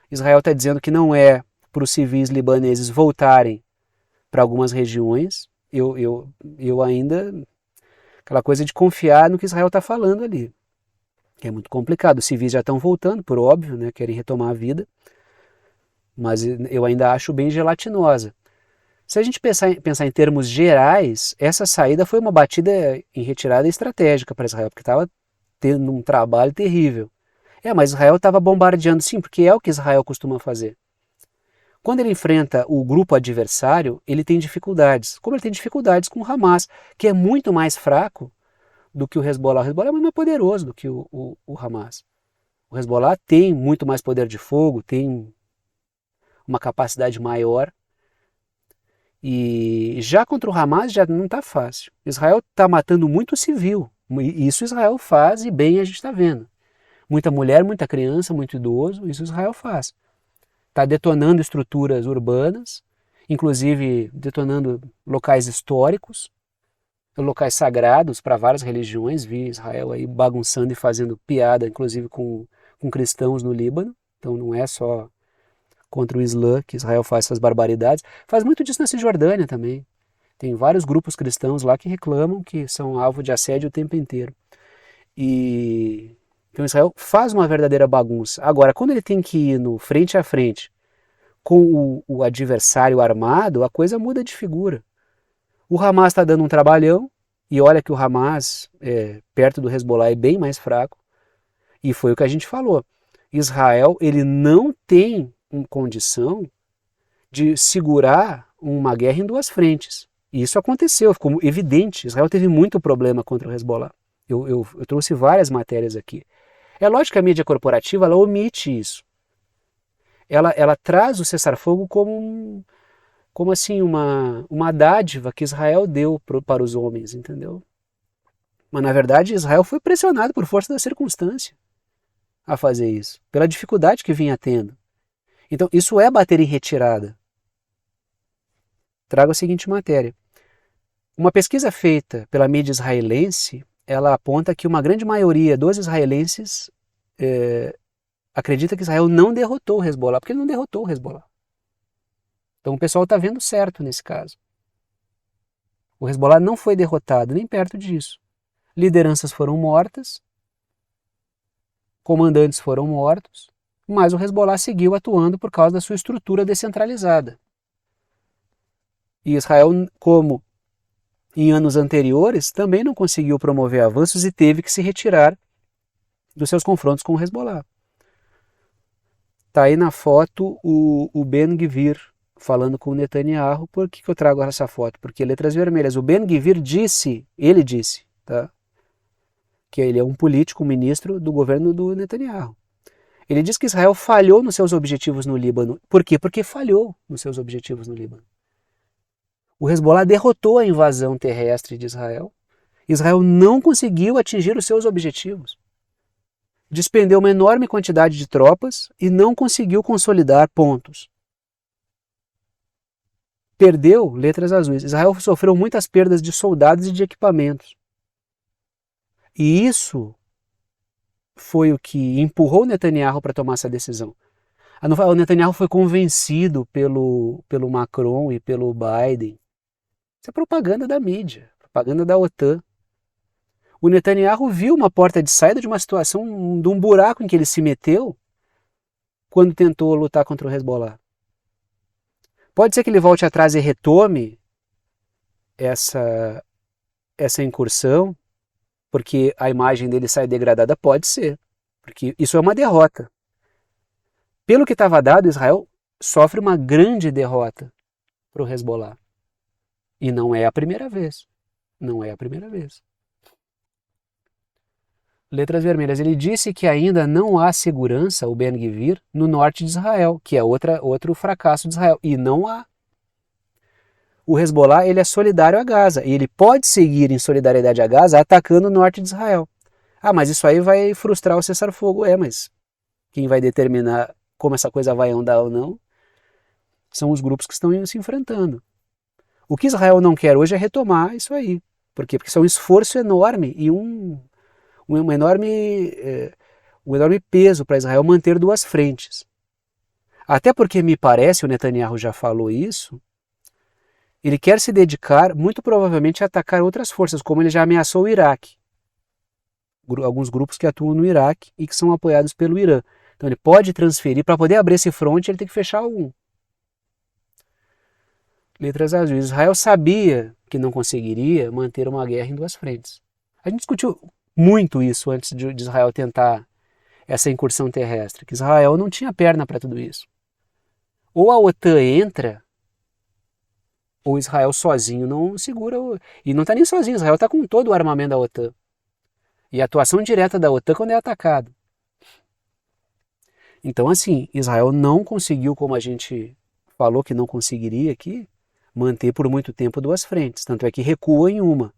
Israel está dizendo que não é para os civis libaneses voltarem para algumas regiões. Eu ainda... Aquela coisa de confiar no que Israel está falando ali. É muito complicado. Os civis já estão voltando, por óbvio, né? Querem retomar a vida. Mas eu ainda acho bem gelatinosa. Se a gente pensar em termos gerais, essa saída foi uma batida em retirada estratégica para Israel, porque estava tendo um trabalho terrível. Mas Israel estava bombardeando, sim, porque é o que Israel costuma fazer. Quando ele enfrenta o grupo adversário, ele tem dificuldades. Como ele tem dificuldades com o Hamas, que é muito mais fraco do que o Hezbollah. O Hezbollah é muito mais poderoso do que o Hamas. O Hezbollah tem muito mais poder de fogo, tem uma capacidade maior. E já contra o Hamas já não está fácil. Israel está matando muito civil. Isso Israel faz e bem a gente está vendo. Muita mulher, muita criança, muito idoso, isso Israel faz. Está detonando estruturas urbanas, inclusive detonando locais históricos, locais sagrados para várias religiões. Vi Israel aí bagunçando e fazendo piada, inclusive com cristãos no Líbano. Então não é só contra o Islã que Israel faz essas barbaridades. Faz muito disso na Cisjordânia também. Tem vários grupos cristãos lá que reclamam que são alvo de assédio o tempo inteiro. Então Israel faz uma verdadeira bagunça. Agora, quando ele tem que ir no frente a frente com o adversário armado, a coisa muda de figura. O Hamas está dando um trabalhão, e olha que o Hamas, perto do Hezbollah, é bem mais fraco. E foi o que a gente falou. Israel, ele não tem condição de segurar uma guerra em duas frentes. E isso aconteceu, ficou evidente. Israel teve muito problema contra o Hezbollah. Eu trouxe várias matérias aqui. É lógico que a mídia corporativa ela omite isso. Ela traz o cessar-fogo como assim, uma dádiva que Israel deu para os homens, entendeu? Mas na verdade Israel foi pressionado por força da circunstância a fazer isso, pela dificuldade que vinha tendo. Então isso é bater em retirada. Trago a seguinte matéria. Uma pesquisa feita pela mídia israelense ela aponta que uma grande maioria dos israelenses acredita que Israel não derrotou o Hezbollah, porque ele não derrotou o Hezbollah. Então o pessoal está vendo certo nesse caso. O Hezbollah não foi derrotado, nem perto disso. Lideranças foram mortas, comandantes foram mortos, mas o Hezbollah seguiu atuando por causa da sua estrutura descentralizada. E Israel, como em anos anteriores, também não conseguiu promover avanços e teve que se retirar dos seus confrontos com o Hezbollah. Está aí na foto o Ben-Gvir falando com o Netanyahu. Por que eu trago essa foto? Porque letras vermelhas. O Ben-Gvir disse, tá? Que ele é um político, um ministro do governo do Netanyahu. Ele diz que Israel falhou nos seus objetivos no Líbano. Por quê? Porque falhou nos seus objetivos no Líbano. O Hezbollah derrotou a invasão terrestre de Israel. Israel não conseguiu atingir os seus objetivos. Despendeu uma enorme quantidade de tropas e não conseguiu consolidar pontos. Perdeu letras azuis. Israel sofreu muitas perdas de soldados e de equipamentos. E isso foi o que empurrou Netanyahu para tomar essa decisão. O Netanyahu foi convencido pelo Macron e pelo Biden. Isso é propaganda da mídia, propaganda da OTAN. O Netanyahu viu uma porta de saída de uma situação, de um buraco em que ele se meteu quando tentou lutar contra o Hezbollah. Pode ser que ele volte atrás e retome essa incursão, porque a imagem dele sai degradada? Pode ser, porque isso é uma derrota. Pelo que estava dado, Israel sofre uma grande derrota para o Hezbollah. E não é a primeira vez. Não é a primeira vez. Letras vermelhas. Ele disse que ainda não há segurança, o Ben-Gvir, no norte de Israel, que é outro fracasso de Israel. E não há. O Hezbollah, ele é solidário a Gaza. E ele pode seguir em solidariedade a Gaza atacando o norte de Israel. Ah, mas isso aí vai frustrar o cessar-fogo. Mas quem vai determinar como essa coisa vai andar ou não são os grupos que estão se enfrentando. O que Israel não quer hoje é retomar isso aí. Por quê? Porque isso é um esforço enorme e um enorme peso para Israel manter duas frentes. Até porque me parece, o Netanyahu já falou isso, ele quer se dedicar muito provavelmente a atacar outras forças, como ele já ameaçou o Iraque. Alguns grupos que atuam no Iraque e que são apoiados pelo Irã. Então ele pode transferir, para poder abrir esse fronte, ele tem que fechar algum. Letras azuis. Israel sabia que não conseguiria manter uma guerra em duas frentes. A gente discutiu muito isso antes de Israel tentar essa incursão terrestre, que Israel não tinha perna para tudo isso. Ou a OTAN entra, ou Israel sozinho não segura. E não está nem sozinho, Israel está com todo o armamento da OTAN. E a atuação direta da OTAN quando é atacado. Então, assim, Israel não conseguiu, como a gente falou que não conseguiria aqui, manter por muito tempo duas frentes. Tanto é que recua em uma.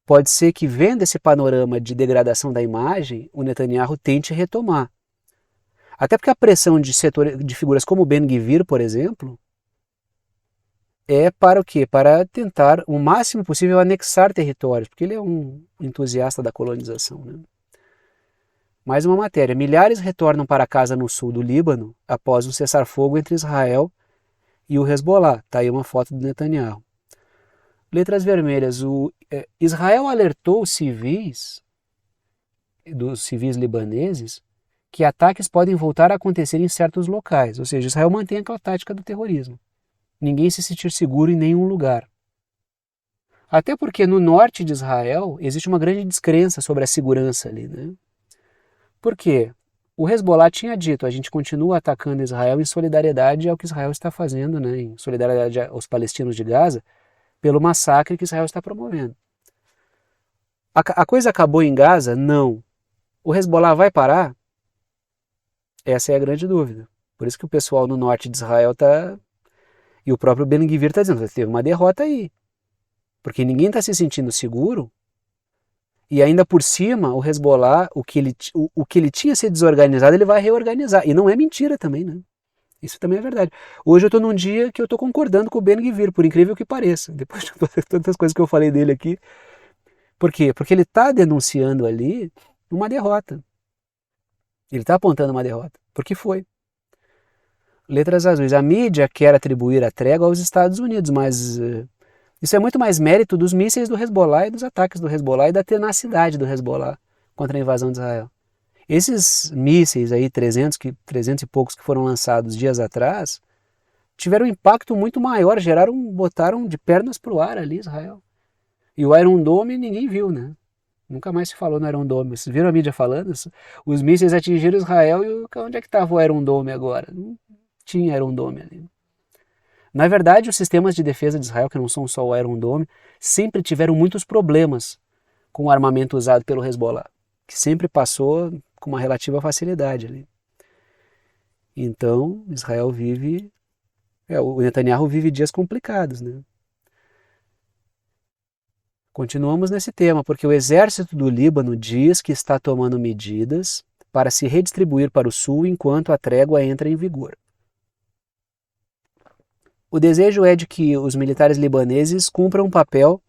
Pode ser que, vendo esse panorama de degradação da imagem, o Netanyahu tente retomar. Até porque a pressão de figuras como Ben-Gvir, por exemplo, é para o quê? Para tentar o máximo possível anexar territórios, porque ele é um entusiasta da colonização, né? Mais uma matéria. Milhares retornam para casa no sul do Líbano após um cessar-fogo entre Israel e o Hezbollah. Está aí uma foto do Netanyahu. Letras vermelhas. Israel alertou os civis libaneses que ataques podem voltar a acontecer em certos locais. Ou seja, Israel mantém aquela tática do terrorismo. Ninguém se sentir seguro em nenhum lugar. Até porque no norte de Israel existe uma grande descrença sobre a segurança ali, né? Por quê? O Hezbollah tinha dito, a gente continua atacando Israel em solidariedade ao que Israel está fazendo, né? Em solidariedade aos palestinos de Gaza, pelo massacre que Israel está promovendo. A coisa acabou em Gaza? Não. O Hezbollah vai parar? Essa é a grande dúvida. Por isso que o pessoal no norte de Israel está... E o próprio Ben-Gvir está dizendo, teve uma derrota aí. Porque ninguém está se sentindo seguro. E ainda por cima, o Hezbollah, o que ele tinha se desorganizado, ele vai reorganizar. E não é mentira também, né? Isso também é verdade. Hoje eu estou num dia que eu estou concordando com o Ben-Gvir, por incrível que pareça. Depois de tantas coisas que eu falei dele aqui, Por quê? Porque ele está denunciando ali uma derrota. Ele está apontando uma derrota. Porque foi. Letras azuis. A mídia quer atribuir a trégua aos Estados Unidos, mas isso é muito mais mérito dos mísseis do Hezbollah e dos ataques do Hezbollah e da tenacidade do Hezbollah contra a invasão de Israel. Esses mísseis aí, 300 e poucos que foram lançados dias atrás, tiveram um impacto muito maior, botaram de pernas para o ar ali Israel. E o Iron Dome ninguém viu, né? Nunca mais se falou no Iron Dome. Vocês viram a mídia falando? Os mísseis atingiram Israel e onde é que estava o Iron Dome agora? Não tinha Iron Dome ali. Na verdade, os sistemas de defesa de Israel, que não são só o Iron Dome, sempre tiveram muitos problemas com o armamento usado pelo Hezbollah, que sempre passou com uma relativa facilidade ali. Então, Israel vive... o Netanyahu vive dias complicados, né? Continuamos nesse tema, porque o exército do Líbano diz que está tomando medidas para se redistribuir para o sul enquanto a trégua entra em vigor. O desejo é de que os militares libaneses cumpram o papel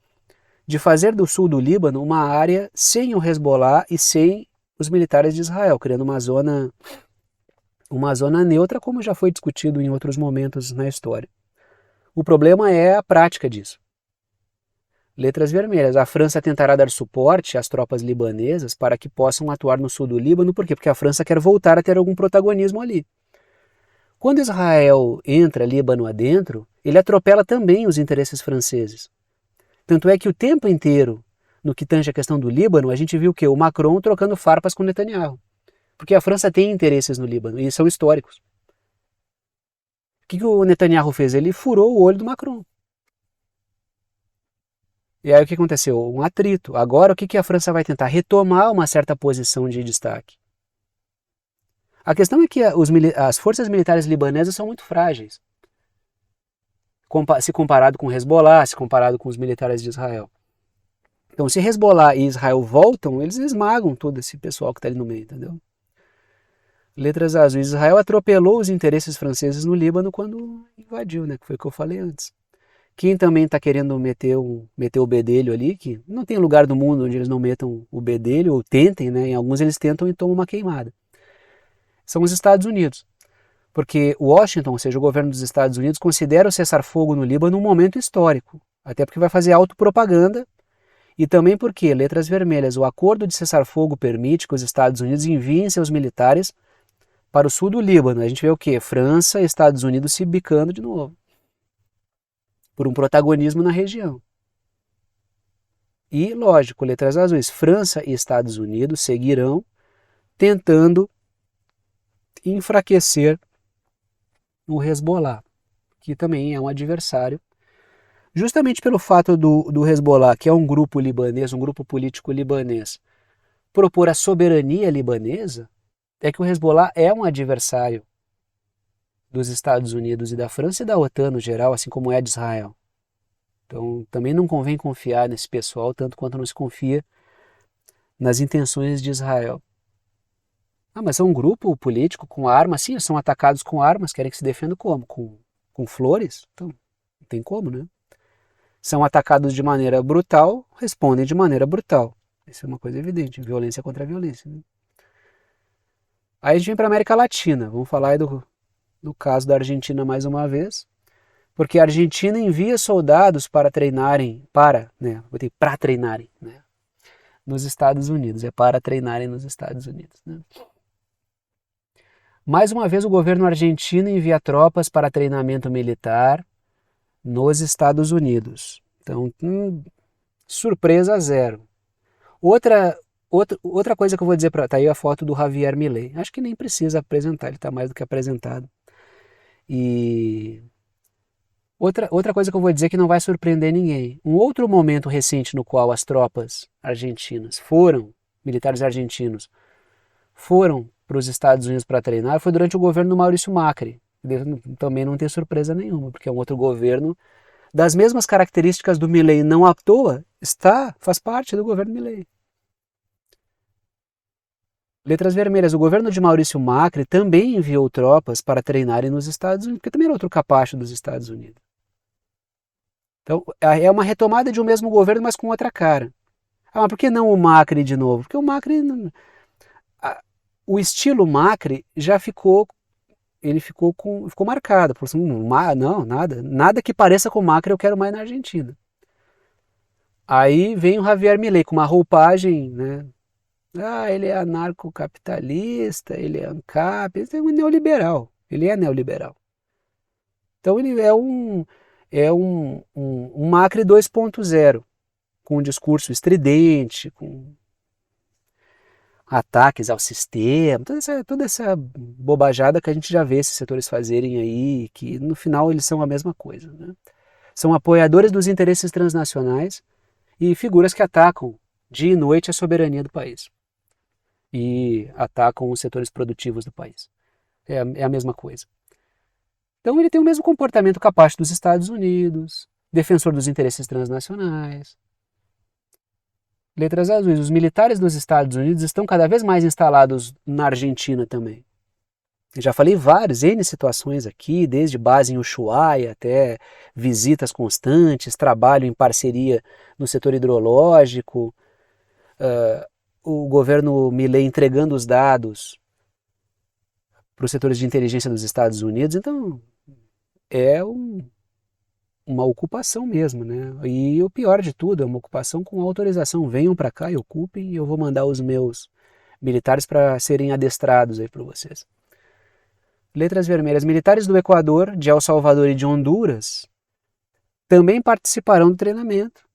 de fazer do sul do Líbano uma área sem o Hezbollah e sem os militares de Israel, criando uma zona neutra, como já foi discutido em outros momentos na história. O problema é a prática disso. Letras vermelhas. A França tentará dar suporte às tropas libanesas para que possam atuar no sul do Líbano. Por quê? Porque a França quer voltar a ter algum protagonismo ali. Quando Israel entra Líbano adentro, ele atropela também os interesses franceses. Tanto é que o tempo inteiro, no que tange a questão do Líbano, a gente viu o Macron trocando farpas com Netanyahu. Porque a França tem interesses no Líbano, e são históricos. O que o Netanyahu fez? Ele furou o olho do Macron. E aí o que aconteceu? Um atrito. Agora o que a França vai tentar? Retomar uma certa posição de destaque. A questão é que as forças militares libanesas são muito frágeis, se comparado com Hezbollah, se comparado com os militares de Israel. Então, se Hezbollah e Israel voltam, eles esmagam todo esse pessoal que está ali no meio, entendeu? Letras azuis. Israel atropelou os interesses franceses no Líbano quando invadiu, né? Que foi o que eu falei antes. Quem também está querendo meter o bedelho ali, que não tem lugar do mundo onde eles não metam o bedelho, ou tentem, né? Em alguns eles tentam e tomam uma queimada. São os Estados Unidos. Porque Washington, ou seja, o governo dos Estados Unidos, considera o cessar-fogo no Líbano um momento histórico. Até porque vai fazer autopropaganda. E também porque, letras vermelhas, o acordo de cessar-fogo permite que os Estados Unidos enviem seus militares para o sul do Líbano. A gente vê o quê? França e Estados Unidos se bicando de novo por um protagonismo na região. E, lógico, letras azuis, França e Estados Unidos seguirão tentando enfraquecer o Hezbollah, que também é um adversário, justamente pelo fato do Hezbollah, que é um grupo libanês, um grupo político libanês, propor a soberania libanesa, é que o Hezbollah é um adversário dos Estados Unidos e da França e da OTAN no geral, assim como é de Israel. Então também não convém confiar nesse pessoal tanto quanto não se confia nas intenções de Israel. Ah, mas é um grupo político com armas, sim, são atacados com armas, querem que se defenda como? Com flores? Então, não tem como, né? São atacados de maneira brutal, respondem de maneira brutal. Isso é uma coisa evidente, violência contra a violência. Né? Aí a gente vem para a América Latina, vamos falar aí do caso da Argentina mais uma vez, porque a Argentina envia soldados para treinarem, né, nos Estados Unidos, é para treinarem nos Estados Unidos. Né? Mais uma vez o governo argentino envia tropas para treinamento militar nos Estados Unidos. Então, surpresa zero. Outra coisa que eu vou dizer, tá aí a foto do Javier Milei. Acho que nem precisa apresentar, ele está mais do que apresentado. E outra coisa que eu vou dizer que não vai surpreender ninguém. Um outro momento recente no qual as tropas argentinas militares argentinos, foram para os Estados Unidos para treinar foi durante o governo do Maurício Macri. Também não tem surpresa nenhuma, porque é um outro governo das mesmas características do Milei, não à toa, faz parte do governo Milei. Letras vermelhas. O governo de Maurício Macri também enviou tropas para treinarem nos Estados Unidos, porque também era outro capacho dos Estados Unidos. Então, é uma retomada de um mesmo governo, mas com outra cara. Ah, mas por que não o Macri de novo? Porque o Macri, o estilo Macri já ficou, ele ficou marcado. Por assim, não, nada que pareça com o Macri eu quero mais na Argentina. Aí vem o Javier Milei com uma roupagem, né? Ah, ele é anarcocapitalista, ele é ANCAP, ele é um neoliberal. Ele é neoliberal. Então ele é um Macri 2.0, com um discurso estridente, com ataques ao sistema, toda essa bobajada que a gente já vê esses setores fazerem aí, que no final eles são a mesma coisa, né? São apoiadores dos interesses transnacionais e figuras que atacam dia e noite a soberania do país e atacam os setores produtivos do país. É a mesma coisa. Então ele tem o mesmo comportamento capaz dos Estados Unidos, defensor dos interesses transnacionais. Letras azuis. Os militares dos Estados Unidos estão cada vez mais instalados na Argentina também. Eu já falei várias, N situações aqui, desde base em Ushuaia até visitas constantes, trabalho em parceria no setor hidrológico, o governo Milei entregando os dados para os setores de inteligência dos Estados Unidos. Então, é uma ocupação mesmo, né? E o pior de tudo, é uma ocupação com autorização. Venham para cá e ocupem, e eu vou mandar os meus militares para serem adestrados aí para vocês. Letras vermelhas. Militares do Equador, de El Salvador e de Honduras também participarão do treinamento,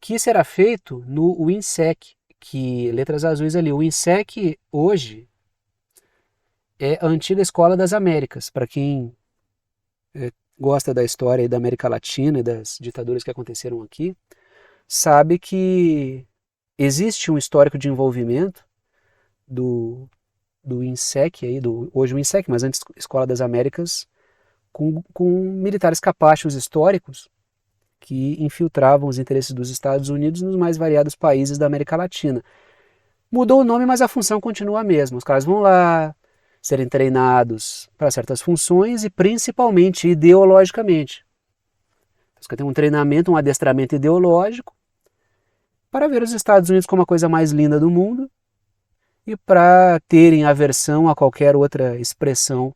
que será feito no WINSEC, que, letras azuis ali, o WINSEC hoje é a antiga Escola das Américas, para quem gosta da história da América Latina e das ditaduras que aconteceram aqui, sabe que existe um histórico de envolvimento do INSEC, hoje o INSEC, mas antes Escola das Américas, com militares capachos históricos que infiltravam os interesses dos Estados Unidos nos mais variados países da América Latina. Mudou o nome, mas a função continua a mesma. Os caras vão lá serem treinados para certas funções e principalmente ideologicamente. Você tem um treinamento, um adestramento ideológico para ver os Estados Unidos como a coisa mais linda do mundo e para terem aversão a qualquer outra expressão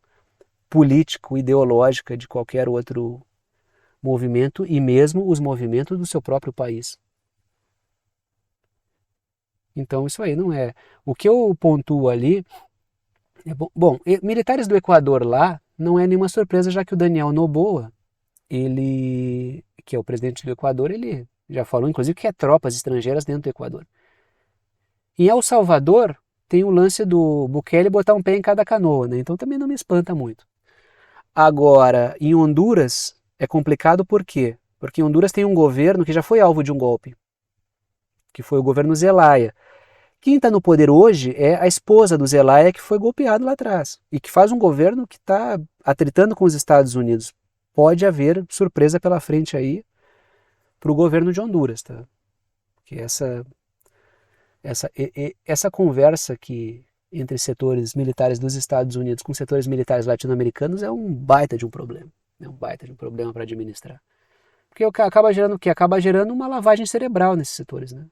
político-ideológica de qualquer outro movimento e mesmo os movimentos do seu próprio país. Então isso aí não é... O que eu pontuo ali é bom, militares do Equador lá não é nenhuma surpresa, já que o Daniel Noboa, ele, que é o presidente do Equador, ele já falou inclusive que é tropas estrangeiras dentro do Equador. Em El Salvador tem o lance do Bukele botar um pé em cada canoa, né? Então também não me espanta muito. Agora, em Honduras é complicado por quê? Porque em Honduras tem um governo que já foi alvo de um golpe, que foi o governo Zelaya. Quem está no poder hoje é a esposa do Zelaya, que foi golpeado lá atrás, e que faz um governo que está atritando com os Estados Unidos. Pode haver surpresa pela frente aí para o governo de Honduras, tá? Porque essa conversa que entre setores militares dos Estados Unidos com setores militares latino-americanos é um baita de um problema. É um baita de um problema para administrar. Porque acaba gerando o quê? Acaba gerando uma lavagem cerebral nesses setores, né?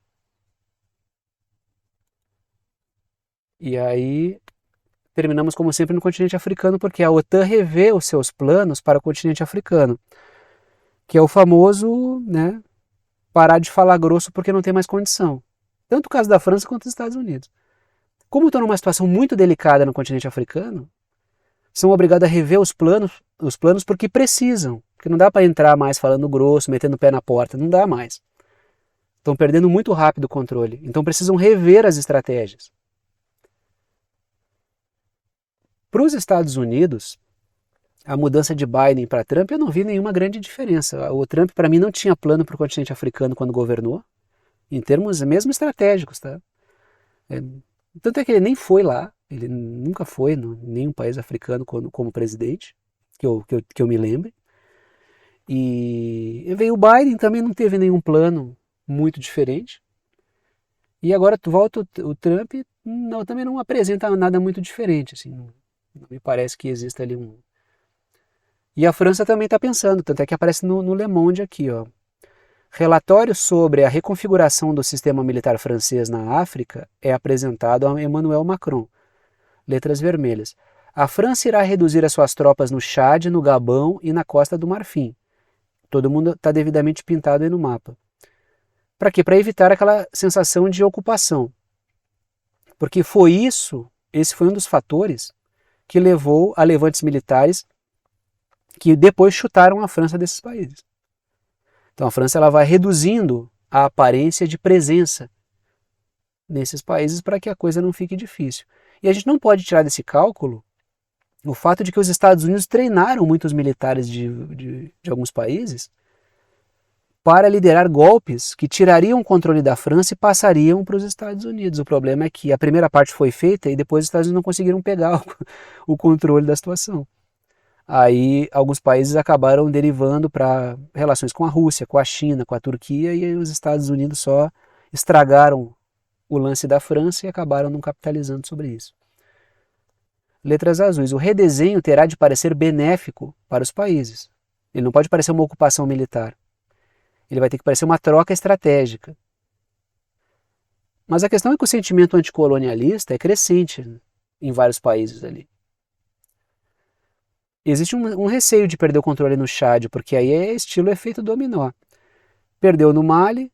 E aí terminamos como sempre no continente africano, porque a OTAN revê os seus planos para o continente africano, que é o famoso, né, parar de falar grosso porque não tem mais condição. Tanto o caso da França quanto dos Estados Unidos. Como estão numa situação muito delicada no continente africano, são obrigados a rever os planos porque precisam. Porque não dá para entrar mais falando grosso, metendo o pé na porta, não dá mais. Estão perdendo muito rápido o controle, então precisam rever as estratégias. Para os Estados Unidos, a mudança de Biden para Trump, eu não vi nenhuma grande diferença. O Trump, para mim, não tinha plano para o continente africano quando governou, em termos mesmo estratégicos. Tá? Tanto é que ele nem foi lá, ele nunca foi em nenhum país africano como presidente, que eu me lembre. E veio o Biden, também não teve nenhum plano muito diferente. E agora volta o Trump, também não apresenta nada muito diferente. Assim, não me parece que exista ali um... E a França também está pensando, tanto é que aparece no Le Monde aqui, ó. Relatório sobre a reconfiguração do sistema militar francês na África é apresentado a Emmanuel Macron. Letras vermelhas. A França irá reduzir as suas tropas no Chad, no Gabão e na Costa do Marfim. Todo mundo está devidamente pintado aí no mapa. Para quê? Para evitar aquela sensação de ocupação. Porque esse foi um dos fatores que levou a levantes militares que depois chutaram a França desses países. Então a França ela vai reduzindo a aparência de presença nesses países para que a coisa não fique difícil. E a gente não pode tirar desse cálculo o fato de que os Estados Unidos treinaram muitos militares de alguns países para liderar golpes que tirariam o controle da França e passariam para os Estados Unidos. O problema é que a primeira parte foi feita e depois os Estados Unidos não conseguiram pegar o controle da situação. Aí alguns países acabaram derivando para relações com a Rússia, com a China, com a Turquia, e os Estados Unidos só estragaram o lance da França e acabaram não capitalizando sobre isso. Letras azuis. O redesenho terá de parecer benéfico para os países. Ele não pode parecer uma ocupação militar. Ele vai ter que parecer uma troca estratégica. Mas a questão é que o sentimento anticolonialista é crescente em vários países ali. Existe um receio de perder o controle no Chad, porque aí é estilo efeito dominó. Perdeu no Mali,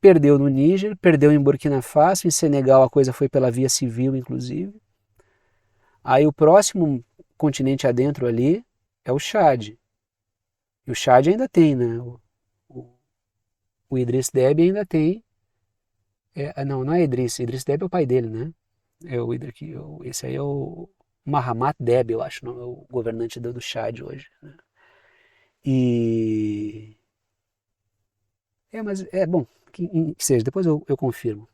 perdeu no Níger, perdeu em Burkina Faso, em Senegal a coisa foi pela via civil, inclusive. Aí o próximo continente adentro ali é o Chad. E o Chad ainda tem, né? O Idriss Déby ainda tem. Não é Idriss. Idriss Déby é o pai dele, né? Esse aí é o Mahamat Déby, eu acho, não, é o governante do Chad hoje. Né? Mas é bom, que seja, depois eu confirmo.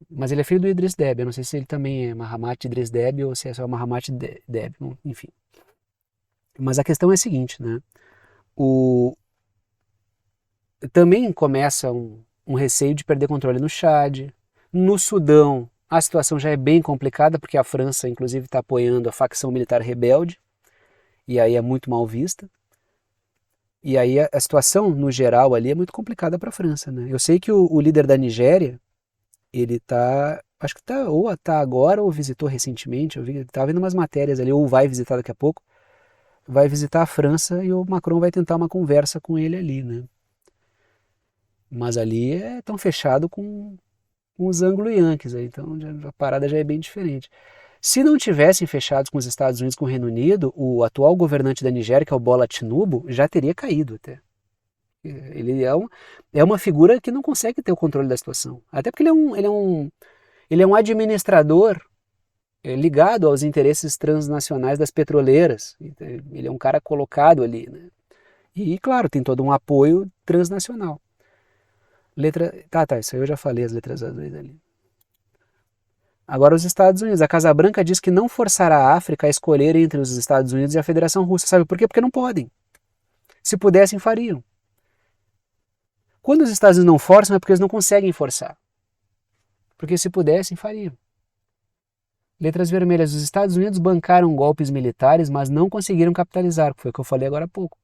Mas ele é filho do Idriss Déby, eu não sei se ele também é Mahamat Idriss Déby ou se é só Mahamat Déby, enfim. Mas a questão é a seguinte, né? Também começa um receio de perder controle no Chad. No Sudão, a situação já é bem complicada, porque a França, inclusive, está apoiando a facção militar rebelde, e aí é muito mal vista. E aí a situação, no geral, ali é muito complicada para a França. Né? Eu sei que o líder da Nigéria, ele está, acho que ou está agora ou visitou recentemente, estava vendo umas matérias ali, ou vai visitar daqui a pouco, vai visitar a França e o Macron vai tentar uma conversa com ele ali, né? Mas ali é tão fechado com os anglo-yankees, então a parada já é bem diferente. Se não tivessem fechados com os Estados Unidos, com o Reino Unido, o atual governante da Nigéria, que é o Bola Tinubu, já teria caído até. Ele é uma figura que não consegue ter o controle da situação. Até porque ele é um administrador ligado aos interesses transnacionais das petroleiras. Ele é um cara colocado ali. Né? E, claro, tem todo um apoio transnacional. Isso aí eu já falei, as letras azuis ali. Agora os Estados Unidos. A Casa Branca diz que não forçará a África a escolher entre os Estados Unidos e a Federação Russa. Sabe por quê? Porque não podem. Se pudessem, fariam. Quando os Estados Unidos não forçam, é porque eles não conseguem forçar. Porque se pudessem, fariam. Letras vermelhas. Os Estados Unidos bancaram golpes militares, mas não conseguiram capitalizar, que foi o que eu falei agora há pouco.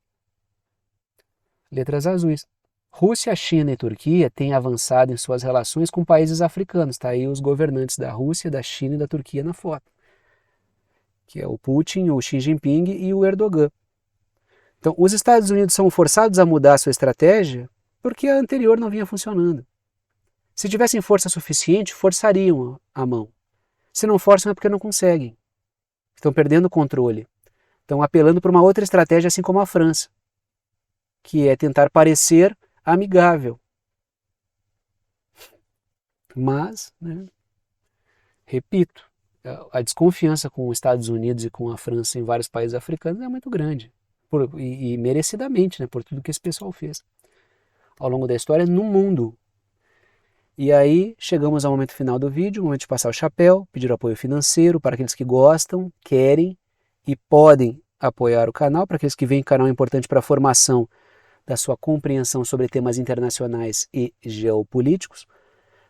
Letras azuis. Rússia, China e Turquia têm avançado em suas relações com países africanos. Está aí os governantes da Rússia, da China e da Turquia na foto. Que é o Putin, o Xi Jinping e o Erdogan. Então, os Estados Unidos são forçados a mudar a sua estratégia porque a anterior não vinha funcionando. Se tivessem força suficiente, forçariam a mão. Se não forçam é porque não conseguem. Estão perdendo o controle. Estão apelando para uma outra estratégia, assim como a França, que é tentar parecer amigável. Mas, né, repito, a desconfiança com os Estados Unidos e com a França em vários países africanos é muito grande. E merecidamente, né, por tudo que esse pessoal fez ao longo da história no mundo. E aí chegamos ao momento final do vídeo, o momento de passar o chapéu, pedir apoio financeiro para aqueles que gostam, querem e podem apoiar o canal, para aqueles que veem que o canal é importante para a formação da sua compreensão sobre temas internacionais e geopolíticos.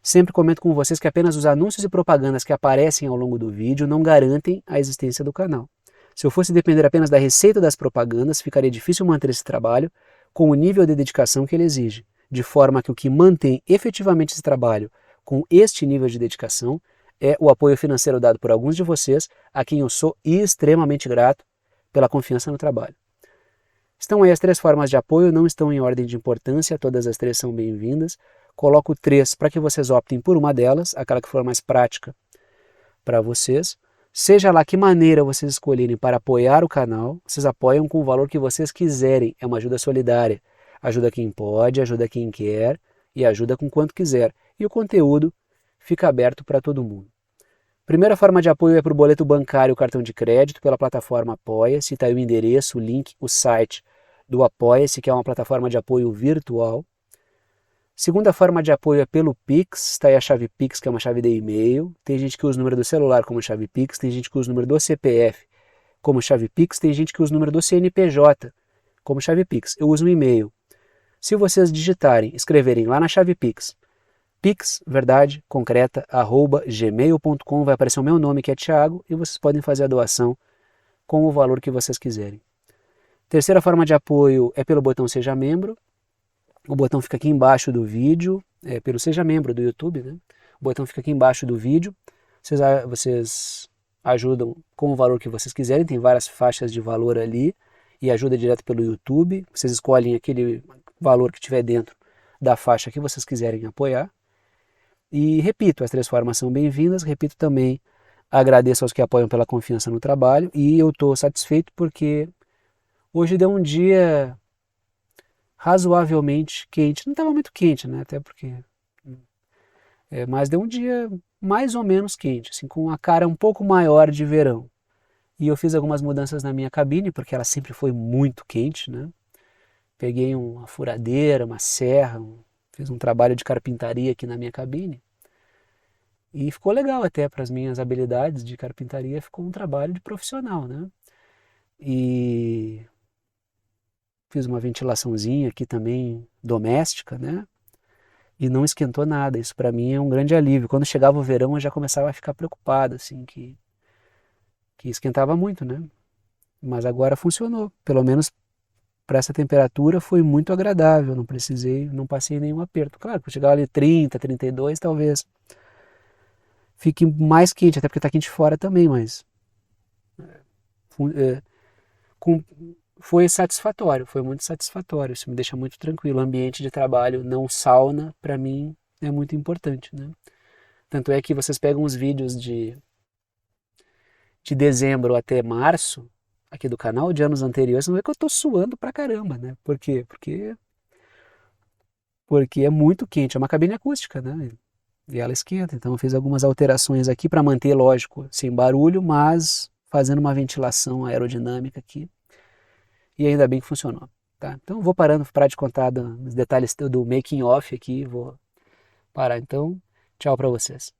Sempre comento com vocês que apenas os anúncios e propagandas que aparecem ao longo do vídeo não garantem a existência do canal. Se eu fosse depender apenas da receita das propagandas, ficaria difícil manter esse trabalho com o nível de dedicação que ele exige, de forma que o que mantém efetivamente esse trabalho com este nível de dedicação é o apoio financeiro dado por alguns de vocês, a quem eu sou extremamente grato pela confiança no trabalho. Estão aí as 3 formas de apoio, não estão em ordem de importância, todas as 3 são bem-vindas. Coloco 3 para que vocês optem por uma delas, aquela que for mais prática para vocês. Seja lá que maneira vocês escolherem para apoiar o canal, vocês apoiam com o valor que vocês quiserem, é uma ajuda solidária. Ajuda quem pode, ajuda quem quer e ajuda com quanto quiser. E o conteúdo fica aberto para todo mundo. Primeira forma de apoio é por boleto bancário ou cartão de crédito pela plataforma Apoia-se. Está aí o endereço, o link, o site do Apoia-se, que é uma plataforma de apoio virtual. Segunda forma de apoio é pelo Pix. Está aí a chave Pix, que é uma chave de e-mail. Tem gente que usa o número do celular como chave Pix, tem gente que usa o número do CPF como chave Pix, tem gente que usa o número do CNPJ como chave Pix. Eu uso um e-mail. Se vocês digitarem, escreverem lá na chave Pix, pixverdade_concreta@gmail.com, vai aparecer o meu nome, que é Thiago, e vocês podem fazer a doação com o valor que vocês quiserem. Terceira forma de apoio é pelo botão Seja Membro. O botão fica aqui embaixo do vídeo, pelo Seja Membro do YouTube, né? O botão fica aqui embaixo do vídeo. Vocês ajudam com o valor que vocês quiserem, tem várias faixas de valor ali, e ajuda direto pelo YouTube. Vocês escolhem aquele valor que tiver dentro da faixa que vocês quiserem apoiar. E repito, as 3 formas são bem-vindas. Repito também, agradeço aos que apoiam pela confiança no trabalho, e eu estou satisfeito porque hoje deu um dia razoavelmente quente. Não estava muito quente, né? Até porque... mas deu um dia mais ou menos quente, assim, com a cara um pouco maior de verão. E eu fiz algumas mudanças na minha cabine, porque ela sempre foi muito quente, né? Peguei uma furadeira, uma serra, fiz um trabalho de carpintaria aqui na minha cabine. E ficou legal até para as minhas habilidades de carpintaria, ficou um trabalho de profissional, né? E fiz uma ventilaçãozinha aqui também doméstica, né? E não esquentou nada. Isso para mim é um grande alívio. Quando chegava o verão eu já começava a ficar preocupado, assim, que esquentava muito, né? Mas agora funcionou. Pelo menos para essa temperatura foi muito agradável. Não passei nenhum aperto. Claro, quando chegava ali 30, 32, talvez fique mais quente, até porque está quente fora também, mas foi satisfatório, foi muito satisfatório. Isso me deixa muito tranquilo. O ambiente de trabalho não sauna, para mim, é muito importante, né? Tanto é que vocês pegam os vídeos de dezembro até março, aqui do canal, de anos anteriores, vocês vão ver que eu tô suando pra caramba, né? Por quê? Porque é muito quente, é uma cabine acústica, né? E ela esquenta, então eu fiz algumas alterações aqui para manter, lógico, sem barulho, mas fazendo uma ventilação aerodinâmica aqui. E ainda bem que funcionou, tá? Então vou parando para de contar dos detalhes do making off aqui, vou parar então. Tchau para vocês.